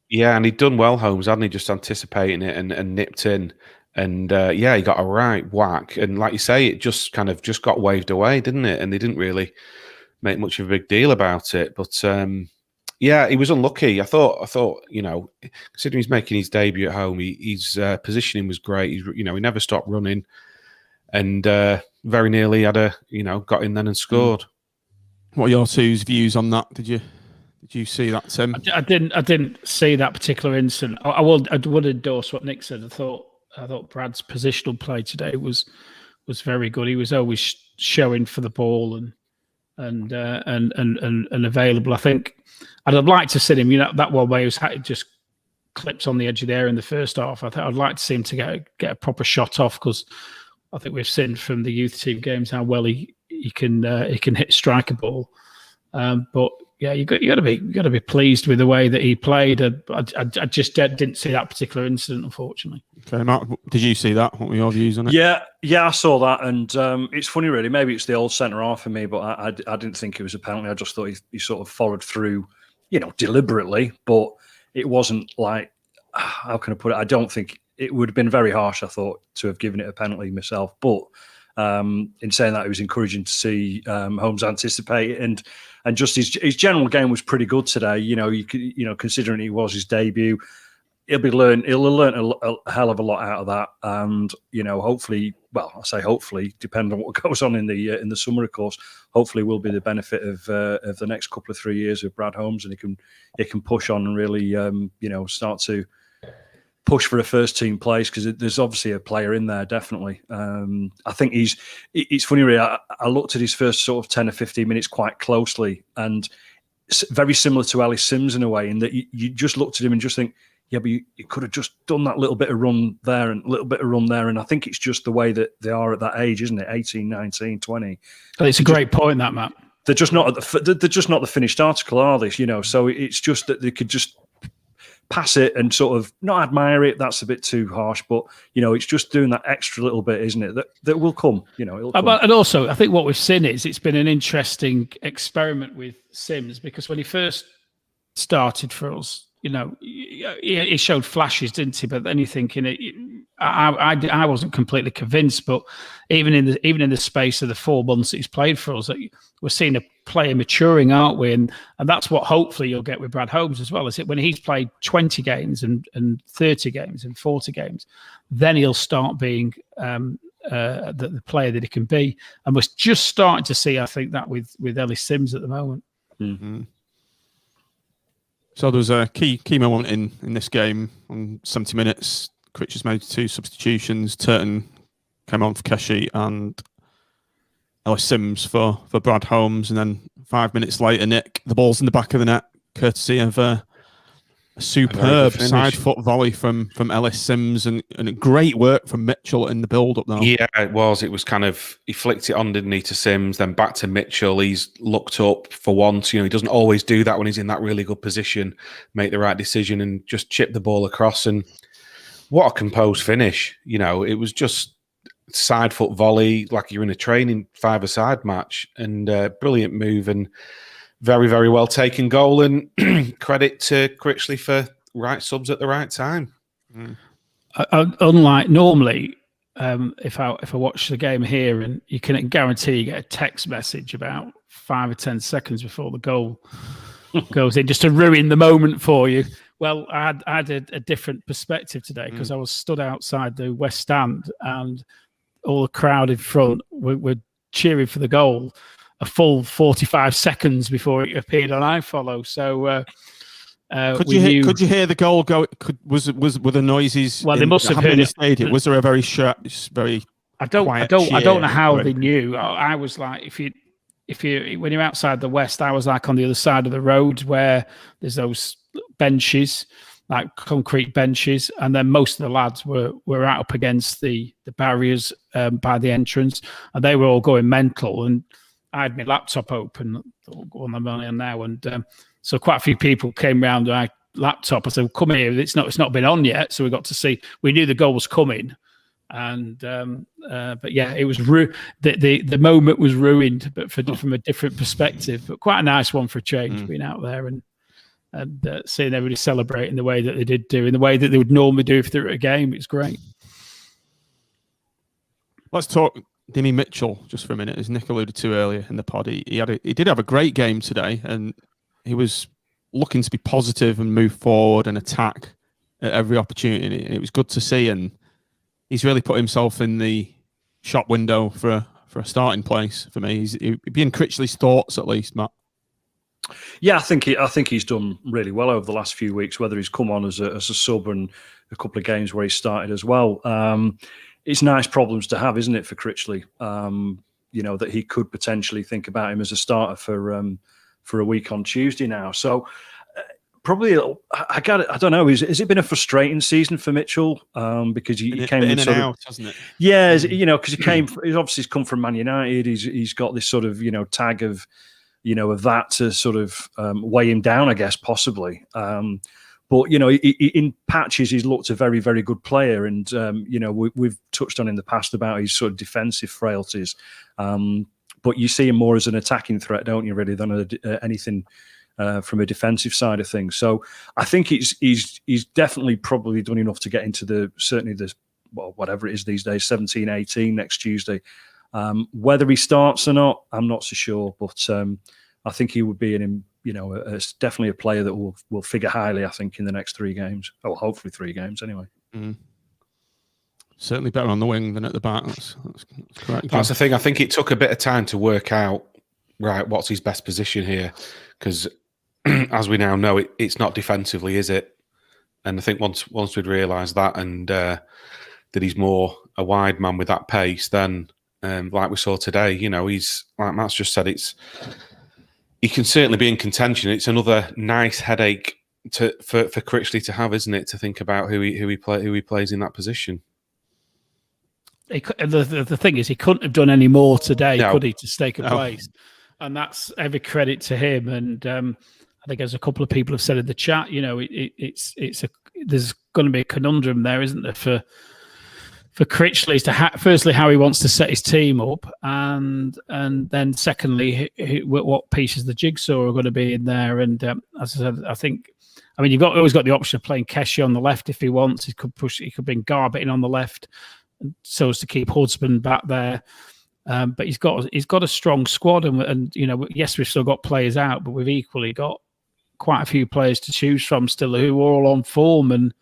Yeah, and he'd done well, Holmes, hadn't he? Just anticipating it and nipped in. And he got a right whack. And like you say, it just got waved away, didn't it? And they didn't really make much of a big deal about it. But he was unlucky. I thought, considering he's making his debut at home, his positioning was great. He never stopped running, and very nearly had got in then and scored. What are your two's views on that? Did you see that, Tim? I didn't see that particular incident. I would endorse what Nick said. I thought Brad's positional play today was very good. He was always showing for the ball and available. I think I'd have liked to see him. That one where he was just clips on the edge of the area in the first half. I think I'd like to see him to get a proper shot off, because I think we've seen from the youth team games how well he can hit strike a ball. But yeah, you got to be pleased with the way that he played. I just didn't see that particular incident, unfortunately. Okay, Mark, did you see that? What were your views on it? Yeah, I saw that, and it's funny, really. Maybe it's the old centre half for me, but I didn't think it was a penalty. I just thought he sort of followed through, deliberately. But it wasn't like, how can I put it? I don't think it would have been very harsh, I thought, to have given it a penalty myself. But in saying that, it was encouraging to see Holmes anticipate it, and just his general game was pretty good today. Considering it was his debut, he'll have learned a hell of a lot out of that, and hopefully, well, I say hopefully, depending on what goes on in the summer, of course, hopefully will be the benefit of the next couple of 3 years with Brad Holmes, and he can push on and really start to push for a first team place, because there's obviously a player in there, definitely. I think it's funny, really. I looked at his first sort of 10 or 15 minutes quite closely, and very similar to Ellis Sims in a way, in that you just looked at him and just think, yeah, but you could have just done that little bit of run there and a little bit of run there. And I think it's just the way that they are at that age, isn't it? 18, 19, 20. It's a great point, that, Matt. They're just not the finished article, are they? So it's just that they could just pass it and sort of not admire it. That's a bit too harsh, but it's just doing that extra little bit, isn't it? That will come. It'll come. And also, I think what we've seen is it's been an interesting experiment with Sims, because when he first started for us, he showed flashes, didn't he? But then you think, I wasn't completely convinced. But even in the space of the 4 months that he's played for us, we're seeing a player maturing, aren't we? And that's what hopefully you'll get with Brad Holmes as well. Is it when he's played 20 games and 30 games and 40 games, then he'll start being the player that he can be. And we're just starting to see, I think, that with Ellis Sims at the moment. Mm-hmm. So there was a key moment in this game on 70 minutes. Critches made 2 substitutions. Turton came on for Keshi and Ellis Sims for Brad Holmes. And then 5 minutes later, Nick, the ball's in the back of the net, courtesy of a superb side foot volley from Ellis Sims, and great work from Mitchell in the build-up now. Yeah, it was. It was kind of, he flicked it on, didn't he, to Sims, then back to Mitchell. He's looked up for once. He doesn't always do that when he's in that really good position, make the right decision and just chip the ball across. And what a composed finish. It was just side foot volley, like you're in a training 5-a-side match, and brilliant move and very, very well taken goal, and credit to Critchley for right subs at the right time. Unlike normally, if I watch the game here, and you can guarantee you get a text message about 5 or 10 seconds before the goal goes in, just to ruin the moment for you. Well, I had a different perspective today, because I was stood outside the West Stand, and all the crowd in front were cheering for the goal a full 45 seconds before it appeared on iFollow. So Could you hear the goal go? Were the noises? Well, they must have heard in the it. stadium. Was there a very quiet I don't know how they knew. I was like, when you're outside the West, I was like on the other side of the road where there's those benches, like concrete benches, and then most of the lads were out up against the barriers by the entrance, and they were all going mental. And I had my laptop open, on the on now, and so quite a few people came round my laptop. I said, well, "Come here, it's not been on yet." So we got to see. We knew the goal was coming. And but yeah, it was the moment was ruined, but from a different perspective. But quite a nice one for a change, being out there and seeing everybody celebrating the way that they did do, in the way that they would normally do if they were at a game. It's great. Let's talk Dimmy Mitchell just for a minute, as Nick alluded to earlier in the pod. He did have a great game today, and he was looking to be positive and move forward and attack at every opportunity. And it was good to see, and he's really put himself in the shop window for a starting place for me. He'd be in Critchley's thoughts at least, Matt. Yeah, I think he's done really well over the last few weeks. Whether he's come on as a sub and a couple of games where he started as well. It's nice problems to have, isn't it, for Critchley? That he could potentially think about him as a starter for a week on Tuesday now. So. Probably, I don't know. Has it been a frustrating season for Mitchell? Because he came in and out, hasn't it? Yeah, because he's obviously come from Man United. He's got this sort of tag of that to sort of weigh him down, I guess, possibly. But in patches, he's looked a very, very good player, and we've touched on in the past about his sort of defensive frailties. But you see him more as an attacking threat, don't you? Really, than anything. From a defensive side of things. So I think he's definitely probably done enough to get into whatever it is these days, 17, 18 next Tuesday. Whether he starts or not, I'm not so sure, but I think he would be definitely a player that will figure highly, I think, in the next 3 games. Oh, hopefully 3 games anyway. Mm. Certainly better on the wing than at the back. That's correct. That's the thing. I think it took a bit of time to work out, right, what's his best position here, because as we now know, it's not defensively, is it? And I think once we'd realised that, and that he's more a wide man with that pace, then like we saw today, he's, like Matt's just said, he can certainly be in contention. It's another nice headache for Critchley to have, isn't it? To think about who he plays in that position. The thing is, he couldn't have done any more today, could he, to stake a No. place? And that's every credit to him. And I think, as a couple of people have said in the chat, there's going to be a conundrum there, isn't there, for Critchley as to firstly how he wants to set his team up, and then secondly what pieces the jigsaw are going to be in there. And as I said, you've always got the option of playing Keshy on the left if he wants. He could bring Garbutt in on the left, so as to keep Hudson back there. But he's got a strong squad, and yes, we've still got players out, but we've equally got quite a few players to choose from still who are all on form, and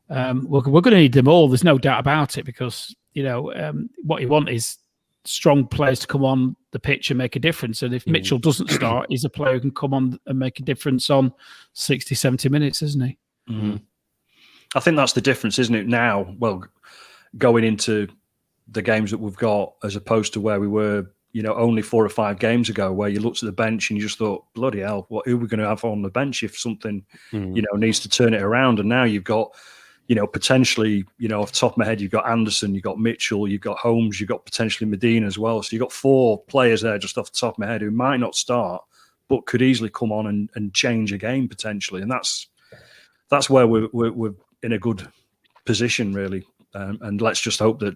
we're going to need them all. There's no doubt about it, because what you want is strong players to come on the pitch and make a difference. And if Mitchell doesn't start, he's a player who can come on and make a difference on 60, 70 minutes, isn't he? Mm-hmm. I think that's the difference, isn't it? Now, well, going into the games that we've got, as opposed to where we were, only 4 or 5 games ago, where you looked at the bench and you just thought, bloody hell, who are we going to have on the bench if something, needs to turn it around? And now you've got, potentially, off the top of my head, you've got Anderson, you've got Mitchell, you've got Holmes, you've got potentially Medina as well. So you've got 4 players there just off the top of my head who might not start, but could easily come on and change a game potentially. And that's where we're in a good position, really. And let's just hope that,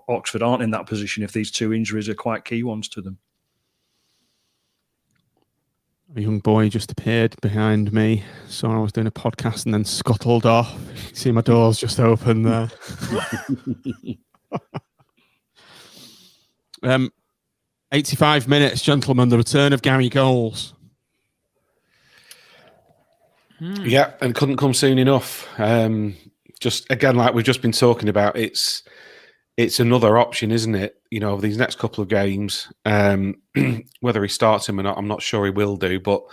Oxford aren't in that position if these 2 injuries are quite key ones to them. A young boy just appeared behind me, so I was doing a podcast and then scuttled off. See, my door's just open there. 85 minutes, gentlemen, the return of Gary Goals. Yeah, and couldn't come soon enough. Just again, like we've just been talking about, it's another option, isn't it? Over these next couple of games, whether he starts him or not, I'm not sure he will do. But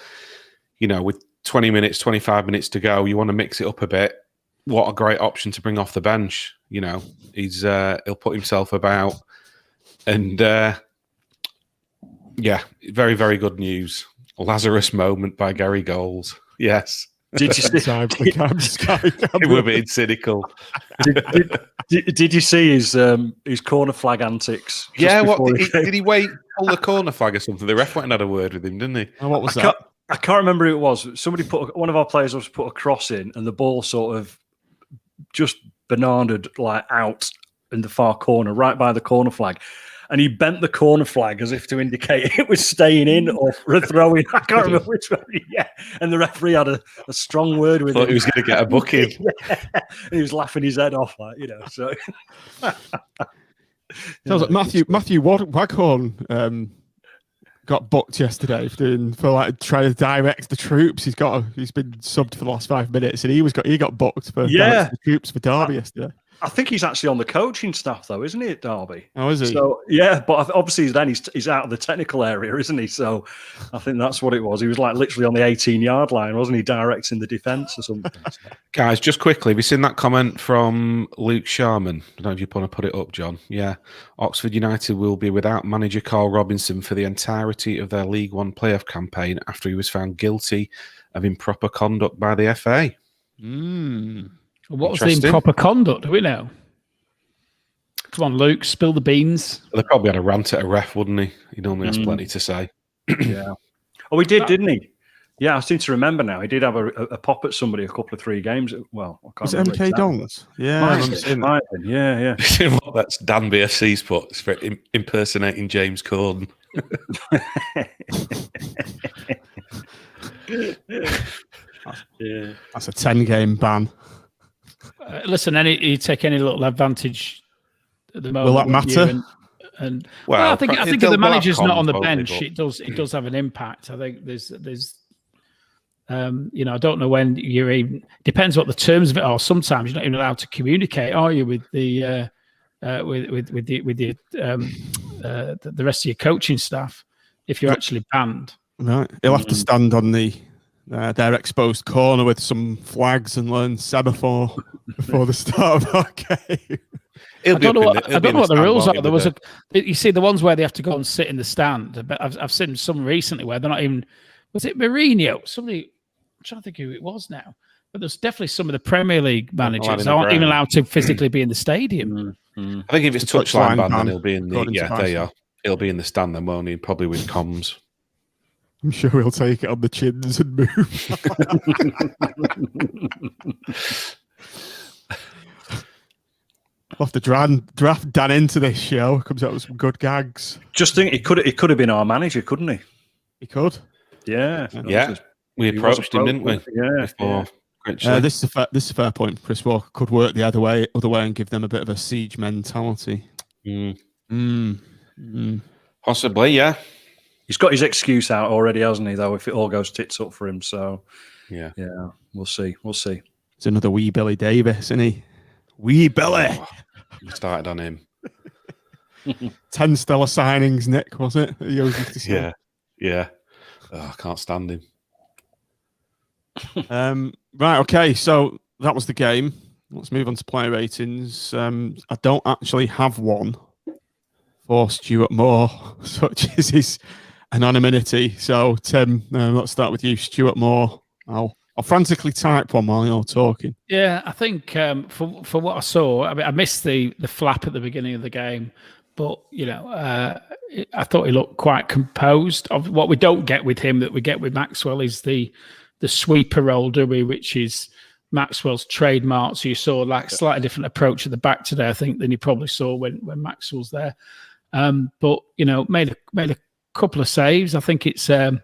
with 20 minutes, 25 minutes to go, you want to mix it up a bit. What a great option to bring off the bench. You know, he'll put himself about. And yeah, very, very good news. Lazarus moment by Gary Goals. Yes. Did you see? We're being cynical. Did you see his corner flag antics? Yeah, what did he wait on the corner flag or something? The ref went and had a word with him, didn't he? Oh, what was that? I can't remember who it was. Somebody one of our players was put a cross in, and the ball sort of just bananaed like out in the far corner, right by the corner flag. And he bent the corner flag as if to indicate it was staying in or for a throw in. I can't remember which one. Yeah. And the referee had a strong word with him. Thought he was going to get a booking. Yeah. And he was laughing his head off, like, you know. So Sounds like Matthew Waghorn got booked yesterday for like trying to direct the troops. He's been subbed for the last 5 minutes, and he got booked for the troops for Derby yesterday. I think he's actually on the coaching staff, though, isn't he, at Derby? Oh, is he? So, yeah, but obviously then he's out of the technical area, isn't he? So I think that's what it was. He was like literally on the 18-yard line, wasn't he, directing the defence or something? Guys, just quickly, have you seen that comment from Luke Sharman? I don't know if you want to put it up, John. Yeah. Oxford United will be without manager Carl Robinson for the entirety of their League One playoff campaign after he was found guilty of improper conduct by the FA. What was the improper conduct? Do we know? Come on, Luke, spill the beans. Well, they probably had a rant at a ref, wouldn't he? He normally has plenty to say. Yeah. Oh, he did, didn't he? Yeah, I seem to remember now. He did have a pop at somebody a couple of 3 games. Well, I can't remember. Was it MK Dons? Yeah. Yeah. That's Dan BFC's put for impersonating James Corden. Yeah. That's a 10-game ban. Listen, you take any little advantage at the moment. Will that matter? I think if the manager's not on the bench, it does have an impact. I think there's I don't know when you're even. Depends what the terms of it are. Sometimes you're not even allowed to communicate, are you, with the the rest of your coaching staff if you're actually banned. Right, he'll have to stand on their exposed corner with some flags and learn semaphore before the start of our game. I don't know what the rules are. There was you see the ones where they have to go and sit in the stand. But I've seen some recently where they're not even. Was it Mourinho? Somebody. I'm trying to think who it was now. But there's definitely some of the Premier League managers aren't even allowed to physically be in the stadium. I think if it's touchline ban, then he'll be in the there you are. He'll be in the stand then, won't he? Probably with comms. I'm sure he'll take it on the chins and move. We'll have to draft Dan into this show. Comes out with some good gags. Just think, he could have been our manager, couldn't he? He could. Yeah. Yeah. We approached him, didn't we? Yeah. This is a fair point. Chris Walker could work the other way and give them a bit of a siege mentality. Possibly, yeah. He's got his excuse out already, hasn't he, though, if it all goes tits up for him. So, yeah, we'll see. It's another wee Billy Davis, isn't he? Wee Billy. We started on him. 10 stellar signings, Nick, was it? He always used to say. Yeah. Oh, I can't stand him. Right, okay, so that was the game. Let's move on to player ratings. I don't actually have one for Stuart Moore, such as his anonymity. So, Tim, let's start with you. Stuart Moore. I'll frantically type one while you're talking. Yeah, I think for what I saw, I missed the flap at the beginning of the game, but I thought he looked quite composed. What we don't get with him that we get with Maxwell is the sweeper role, do we? Which is Maxwell's trademark. So you saw like slightly different approach at the back today, I think, than you probably saw when Maxwell's there. But made a couple of saves. I think it's a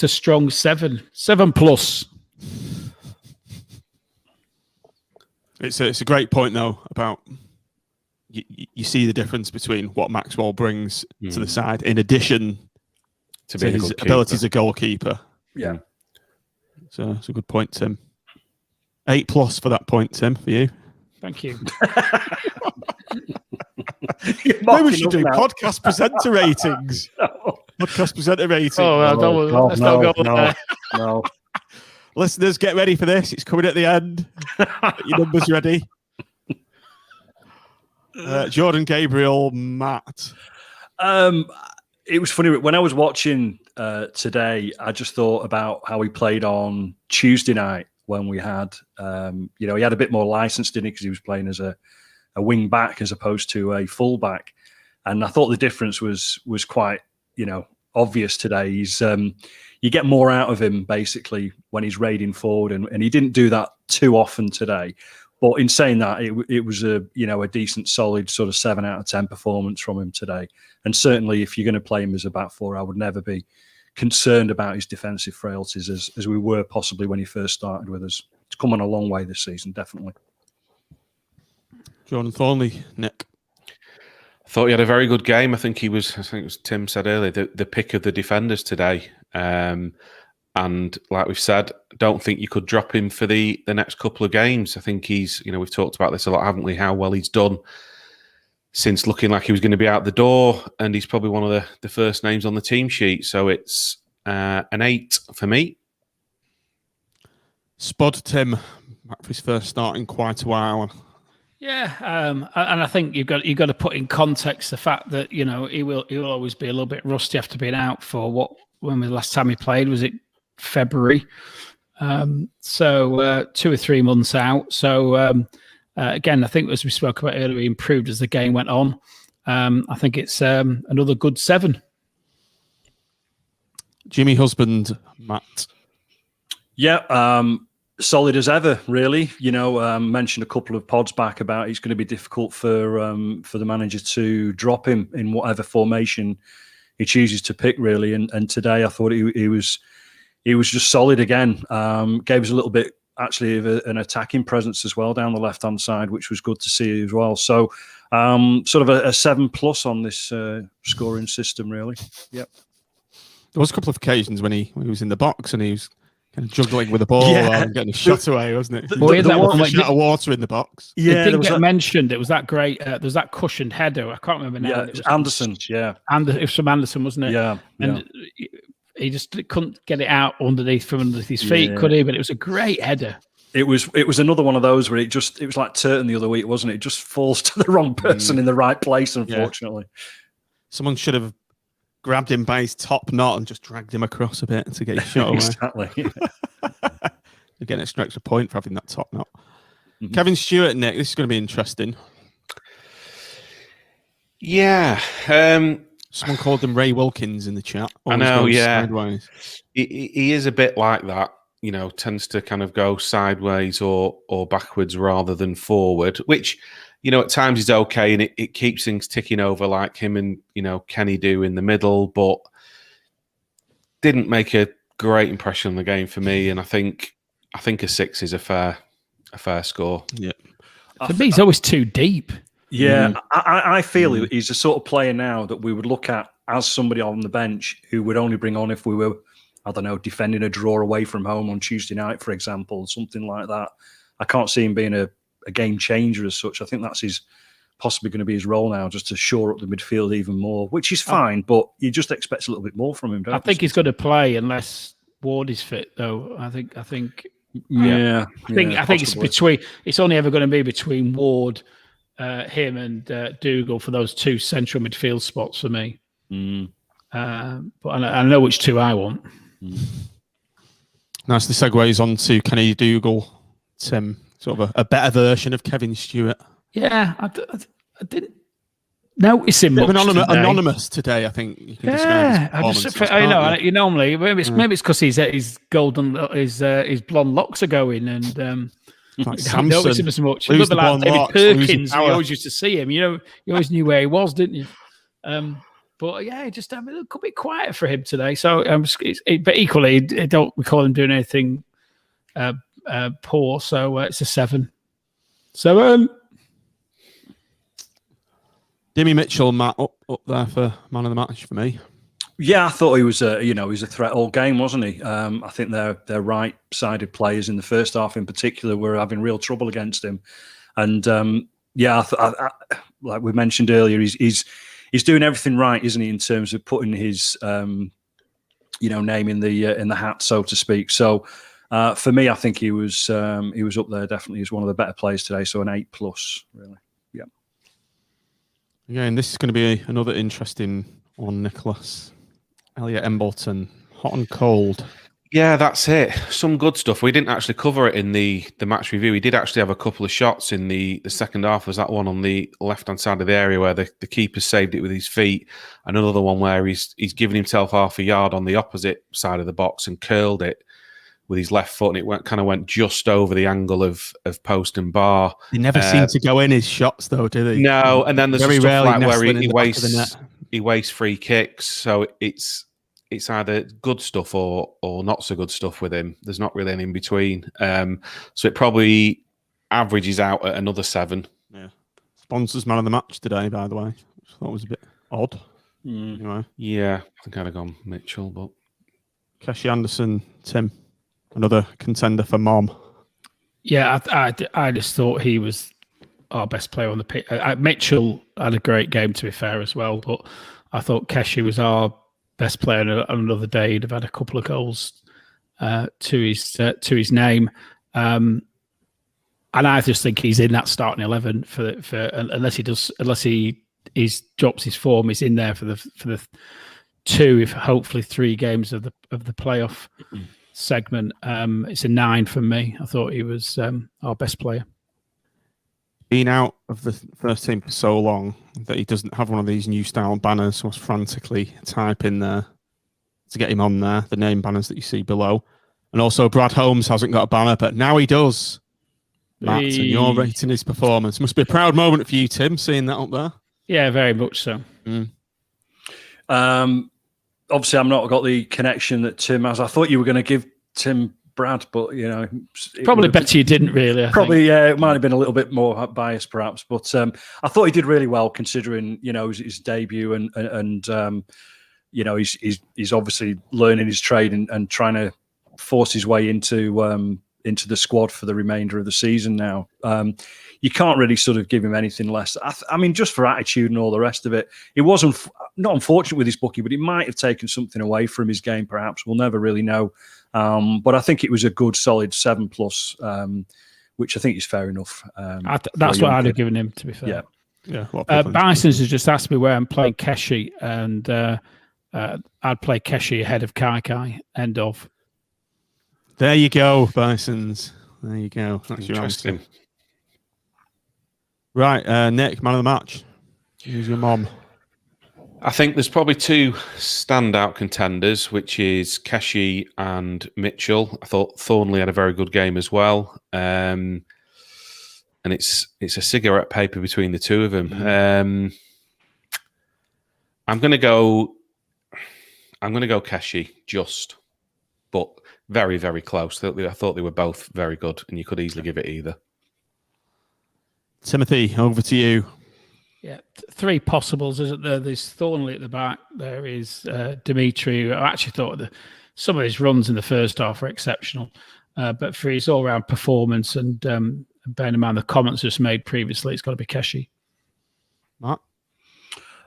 strong 7+. It's a great point though about you see the difference between what Maxwell brings to the side in addition to his ability as a goalkeeper. Yeah. So it's a good point, Tim. 8+ for that point, Tim, for you. Thank you. Maybe we should do podcast presenter ratings. Podcast presenter ratings. Let's not go there. No. Listeners, get ready for this. It's coming at the end. Get your numbers ready. Jordan, Gabriel, Matt. It was funny when I was watching today. I just thought about how he played on Tuesday night when we had, he had a bit more license, didn't he? Because he was playing as a wing back as opposed to a full back, and I thought the difference was quite, obvious today. He's you get more out of him basically when he's raiding forward, and he didn't do that too often today. But in saying that, it was a decent, solid sort of 7 out of 10 performance from him today. And certainly, if you're going to play him as a back four, I would never be concerned about his defensive frailties as we were possibly when he first started with us. It's come on a long way this season, definitely. Jordan Thornley, Nick. I thought he had a very good game. I think it was Tim said earlier, the pick of the defenders today. And like we've said, don't think you could drop him for the next couple of games. I think he's, we've talked about this a lot, haven't we? How well he's done since looking like he was going to be out the door. And he's probably one of the first names on the team sheet. So it's an 8 for me. Spud, Tim, back for his first start in quite a while. Yeah, and I think you've got to put in context the fact that he will always be a little bit rusty after being out for when was the last time he played? Was it February? So 2 or 3 months out. So again, I think as we spoke about earlier, he improved as the game went on. I think it's another good 7. Jimmy Husband, Matt. Yeah, solid as ever, really. Mentioned a couple of pods back about it's going to be difficult for the manager to drop him in whatever formation he chooses to pick, really. And today I thought he was just solid again. Gave us a little bit actually of an attacking presence as well down the left-hand side, which was good to see as well. So sort of a 7+ on this scoring system, really. Yep. There was a couple of occasions when he was in the box and he was kind of juggling with the ball and getting a shot away, wasn't it? Well, There was a shot of water in the box. Yeah, it didn't get mentioned. It was that great. There was that cushioned header. I can't remember now. Yeah, it was Anderson. Yeah, it was from Anderson, wasn't it? Yeah, and he just couldn't get it out from underneath his feet, could he? But it was a great header. It was another one of those where it was like Turton the other week, wasn't it? It just falls to the wrong person in the right place, unfortunately. Yeah. Someone should have grabbed him by his top knot and just dragged him across a bit to get his shot away. Exactly. Again, it's an extra point for having that top knot. Mm-hmm. Kevin Stewart, Nick, this is going to be interesting. Yeah. Someone called him Ray Wilkins in the chat. I know, yeah. Sideways. He is a bit like that, tends to kind of go sideways or backwards rather than forward, which, at times is okay, and it keeps things ticking over like him and, Kenny do in the middle, but didn't make a great impression on the game for me, and I think a 6 is a fair score. Yeah. For me, he's always too deep. Yeah, I feel he's the sort of player now that we would look at as somebody on the bench who would only bring on if we were, I don't know, defending a draw away from home on Tuesday night, for example, something like that. I can't see him being a game changer as such. I think that's possibly going to be his role now, just to shore up the midfield even more, which is fine, but you just expect a little bit more from him, don't you? I think he's going to play unless Ward is fit, though. I think Yeah, I think it's only ever going to be between Ward, him, and Dougal for those 2 central midfield spots for me. But I know which 2 I want. Nice. The segues on to Kenny Dougal, Tim, sort of a better version of Kevin Stewart. Yeah, I didn't notice him much anonymous today. I think you can describe I know. Normally, maybe it's because his golden, his blonde locks are going, and like you don't notice him as much. A little bit like David Perkins. You always used to see him. You always knew where he was, didn't you? But yeah, just a little bit quieter for him today. So, but equally, I don't recall him doing anything poor. So it's a 7. So, Jimmy Mitchell, Matt, up there for man of the match for me. Yeah, I thought he was a threat all game, wasn't he? I think their right-sided players in the first half, in particular, were having real trouble against him. And like we mentioned earlier, he's doing everything right, isn't he, in terms of putting his name in the hat, so to speak. So For me, I think he was up there definitely as one of the better players today. So an 8+, really. Yeah. Again, this is going to be another interesting one, Nicholas. Elliot Embleton, hot and cold. Yeah, that's it. Some good stuff. We didn't actually cover it in the match review. He did actually have a couple of shots in the second half. Was that one on the left-hand side of the area where the keeper saved it with his feet? And another one where he's given himself half a yard on the opposite side of the box and curled it with his left foot, and it went just over the angle of post and bar. They never seem to go in his shots, though, do they? No, and then there's very stuff rarely like where nestled he wastes free kicks. So it's either good stuff or not so good stuff with him. There's not really an in between. So it probably averages out at another 7. Yeah. Sponsors man of the match today, by the way. Which I thought was a bit odd. Anyway. Yeah, I think I'd have gone Mitchell, but Keshi Anderson, Tim, another contender for Mom. Yeah, I just thought he was our best player on the pitch. Mitchell had a great game, to be fair, as well. But I thought Keshi was our best player on another day. He'd have had a couple of goals to his name, and I just think he's in that starting 11 for unless he drops his form, he's in there for the 2, if hopefully 3 games of the playoff segment. It's a 9 for me. I thought he was our best player. Been out of the first team for so long that he doesn't have one of these new style banners, so I was frantically typing there to get him on there, the name banners that you see below. And also Brad Holmes hasn't got a banner, but now he does. Matt, and you're rating his performance. Must be a proud moment for you, Tim, seeing that up there. Yeah, very much so. Obviously, I've not got the connection that Tim has. I thought you were going to give Tim Brad, but probably better you didn't really. I think. It might have been a little bit more biased, perhaps. But I thought he did really well considering his debut and he's obviously learning his trade and trying to force his way into the squad for the remainder of the season. Now you can't really sort of give him anything less. I mean, just for attitude and all the rest of it, it wasn't not unfortunate with his bookie, but it might have taken something away from his game. Perhaps we'll never really know. But I think it was a good, solid 7+, which I think is fair enough. That's what I'd have given him, to be fair. Yeah. Bisons has just asked me where I'm playing Keshi, and I'd play Keshi ahead of Kai. End of. There you go, Bisons. There you go. That's your answer. Right, Nick, man of the match. Who's your mom? I think there's probably 2 standout contenders, which is Keshi and Mitchell. I thought Thornley had a very good game as well, and it's a cigarette paper between the 2 of them. I'm going to go Keshi, but very, very close. I thought they were both very good, and you could easily give it either. Timothy, over to you. Yeah, 3 possibles, isn't there? There's Thornley at the back. There is Dimitri. I actually thought some of his runs in the first half were exceptional. But for his all-round performance and bearing in mind the comments just made previously, it's got to be Keshi. Matt?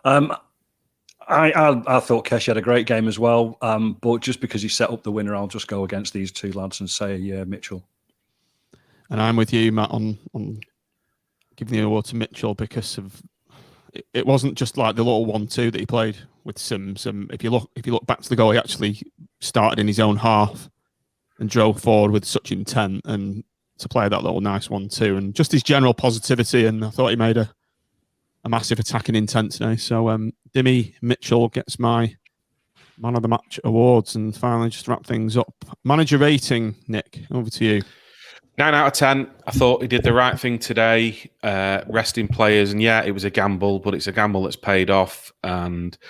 I thought Keshi had a great game as well. But just because he set up the winner, I'll just go against these 2 lads and say Mitchell. And I'm with you, Matt, on giving the award to Mitchell because of it wasn't just like the little 1-2 that he played with Sims. If you look back to the goal, he actually started in his own half and drove forward with such intent, and to play that little nice 1-2 and just his general positivity. And I thought he made a massive attacking intent today. So Dimmy Mitchell gets my man of the match awards. And finally, just to wrap things up, manager rating, Nick, over to you. 9 out of 10. I thought he did the right thing today, resting players. And yeah, it was a gamble, but it's a gamble that's paid off. And I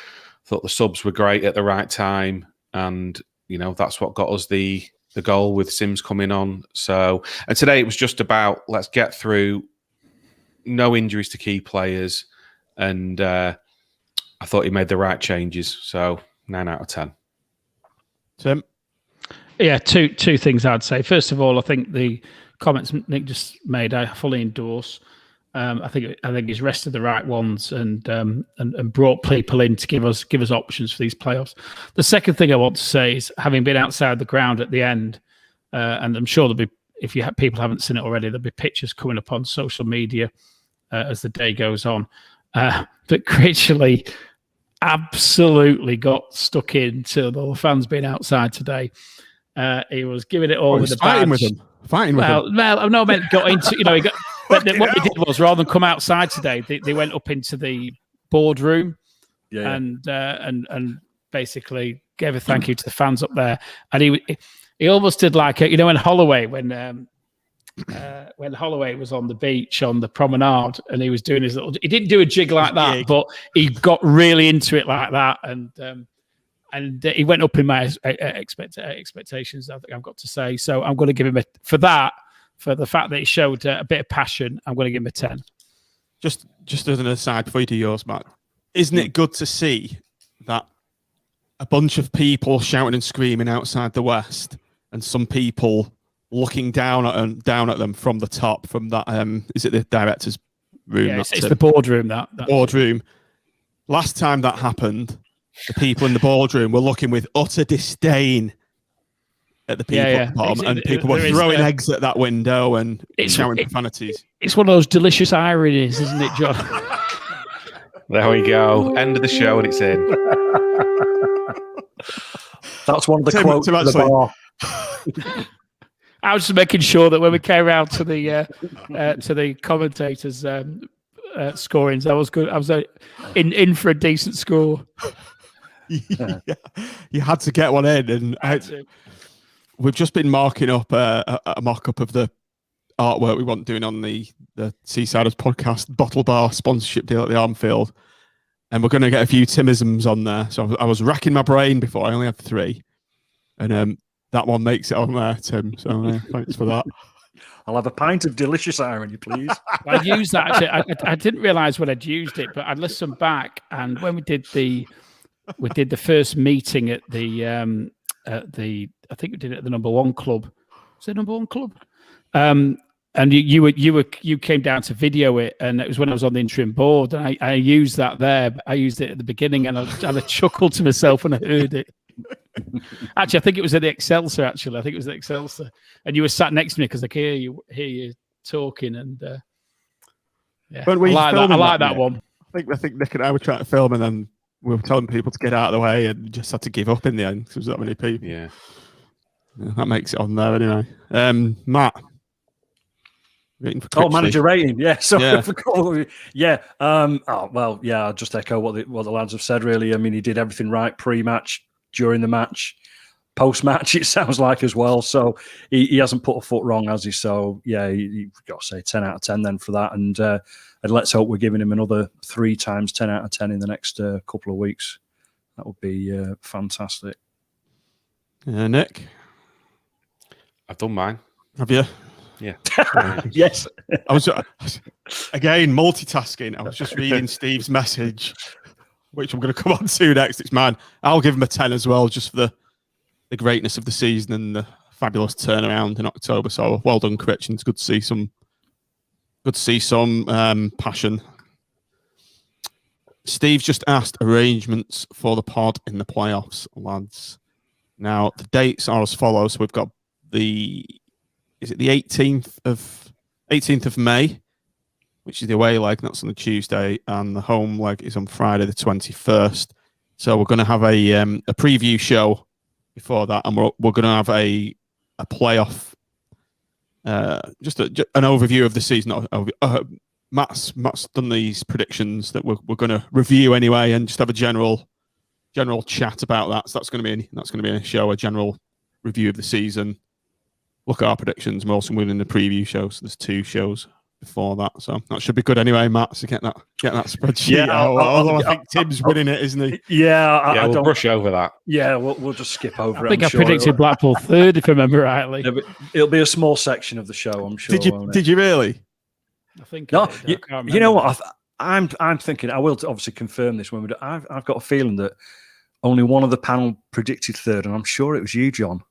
thought the subs were great at the right time. And, that's what got us the goal with Sims coming on. So, and today it was just about, let's get through, no injuries to key players. And I thought he made the right changes. So 9 out of 10. Tim? Yeah, two things I'd say. First of all, I think the comments Nick just made, I fully endorse. I think he's rested the right ones and brought people in to give us options for these playoffs. The second thing I want to say is, having been outside the ground at the end, and I'm sure there'll be, if people haven't seen it already, there'll be pictures coming up on social media as the day goes on. But Critchley absolutely got stuck into the fans being outside today. He was giving it all with the badge. Fighting with them. Well, no, I meant got into, he got, but what they did was, rather than come outside today, they went up into the boardroom and basically gave a thank you to the fans up there. And he almost did like, when Holloway, when Holloway was on the beach on the promenade and he was doing his little, he didn't do a jig like that, but he got really into it like that. And he went up in my expectations, I think I've got to say. So I'm going to give him for the fact that he showed a bit of passion, I'm going to give him a 10. Just as an aside before you do yours, Matt, isn't it good to see that a bunch of people shouting and screaming outside the West and some people looking down at them from the top, from that, is it the director's room? Yeah, it's the boardroom, that boardroom. Last time that happened, the people in the boardroom were looking with utter disdain at the people at the bottom, and people were throwing eggs at that window and shouting profanities. It's one of those delicious ironies, isn't it, John? There we go. End of the show, and it's in. That's one of the quotes for the bar. I was just making sure that when we came around to the commentators' scorings, I was good. I was in for a decent score. Yeah. You had to get one in, and we've just been marking up a mock-up of the artwork we want doing on the Seasiders podcast bottle bar sponsorship deal at the Armfield, and we're going to get a few Timisms on there. So I was racking my brain before. I only had 3, and that one makes it on there, Tim. So thanks for that. I'll have a pint of delicious irony, please. I used that actually. I didn't realise when I'd used it, but I listened back, and when we did the first meeting at the I think we did it at the number 1 club. Was it number 1 club? And you came down to video it, and it was when I was on the interim board, and I used that there. I used it at the beginning, and I had a chuckle to myself when I heard it. Actually, I think it was at the Excelsior. Actually, I think it was the Excelsior, and you were sat next to me because I could hear you talking, and yeah, I like that one. I think Nick and I were trying to film, and then we were telling people to get out of the way, and just had to give up in the end because there was that many people. Yeah, that makes it on there anyway. Matt. Manager rating, yeah. So yeah. I'll just echo what the lads have said. Really, I mean, he did everything right pre-match, during the match, post-match. It sounds like as well. So he hasn't put a foot wrong, has he? So yeah, you've got to say 10 out of 10 then for that. And let's hope we're giving him another 3 times 10 out of 10 in the next couple of weeks. That would be fantastic. Nick, I've done mine. Have you? Yeah. Yes. I was again multitasking. I was just reading Steve's message, which I'm going to come on to next. It's mine. I'll give him a 10 as well, just for the greatness of the season and the fabulous turnaround in October. So well done, Critch. And it's good to see some passion. Steve's just asked arrangements for the pod in the playoffs, lads. Now the dates are as follows. We've got the 18th of May, which is the away leg. That's on the Tuesday, and the home leg is on Friday the 21st. So we're going to have a preview show before that, and we're going to have a playoff, just an overview of the season. Matt's done these predictions that we're going to review anyway, and just have a general chat about that. So that's going to be a show, a general review of the season. Look at our predictions. We're also winning the preview show, so there's 2 shows before that. So that should be good anyway, Matt. So get that spreadsheet. Yeah, although I think Tim's winning it, isn't he? Yeah, we'll brush over that. Yeah, we'll just skip over it. I think I predicted Blackpool 3rd, if I remember rightly. It'll be a small section of the show, I'm sure. Did you really? I think. No, you know what? I'm thinking. I will obviously confirm this when we do. I've got a feeling that only one of the panel predicted 3rd, and I'm sure it was you, John.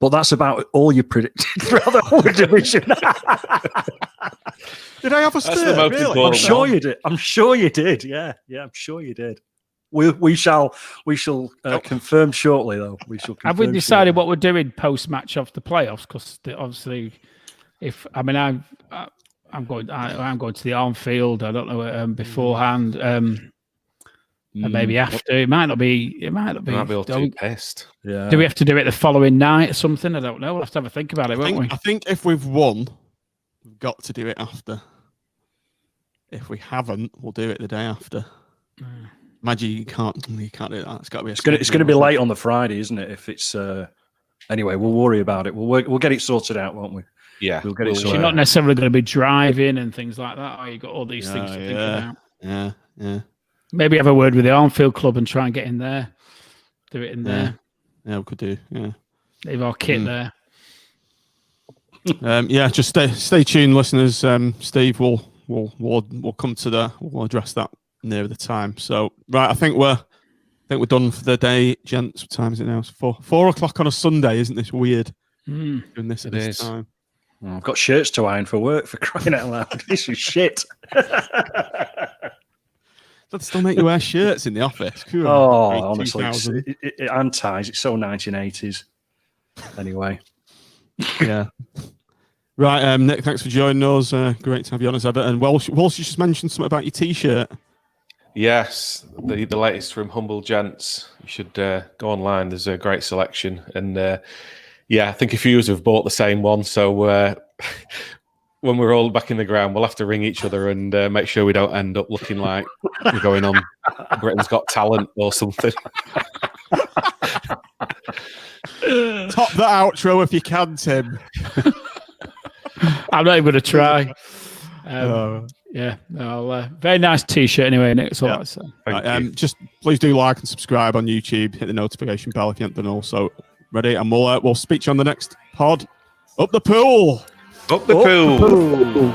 But that's about all you predicted throughout the whole division. Did I have a 3rd? Really? I'm sure you did. I'm sure you did. Yeah, I'm sure you did. We shall confirm shortly, though. We shall. Have we confirm decided shortly. what we're doing post-match of the playoffs? Because obviously, I'm going to the Armfield. I don't know beforehand. And maybe after. It might not be. I might be all too pissed. Yeah. Do we have to do it the following night or something? I don't know. We'll have to have a think about it, won't we? I think if we've won, we've got to do it after. If we haven't, we'll do it the day after. Imagine you can't do that. It's got to be. It's going to be late on the Friday, isn't it? If it's anyway, we'll worry about it. We'll get it sorted out, won't we? Yeah, we'll get it sorted. You're not necessarily going to be driving and things like that. You've got all these things to think about. Yeah. Maybe have a word with the Armfield Club and try and get in there. Do it in there. Yeah, we could do. Yeah, leave our kit there. Just stay tuned, listeners. Steve will come to that. We'll address that near the time. So right, I think we're done for the day, gents. What time is it now? It's 4 o'clock on a Sunday. Isn't this weird? Doing this at this time. Oh, I've got shirts to iron for work, for crying out loud. This is shit. They'd still make you wear shirts in the office. Cool. Honestly, and ties. It's so 1980s. Anyway. Yeah. Right, Nick, thanks for joining us. Great to have you on as ever. And Walsh, you just mentioned something about your T-shirt. Yes, the latest from Humble Gents. You should go online. There's a great selection. And I think a few of us have bought the same one. So when we're all back in the ground, we'll have to ring each other and make sure we don't end up looking like we're going on Britain's Got Talent or something. Top the outro if you can, Tim. I'm not even going to try. Very nice T-shirt anyway, Nick. That's all I say. Just please do like and subscribe on YouTube. Hit the notification bell if you haven't done also. Ready? And we'll speak to you on the next pod. Up the pool! Up the pool!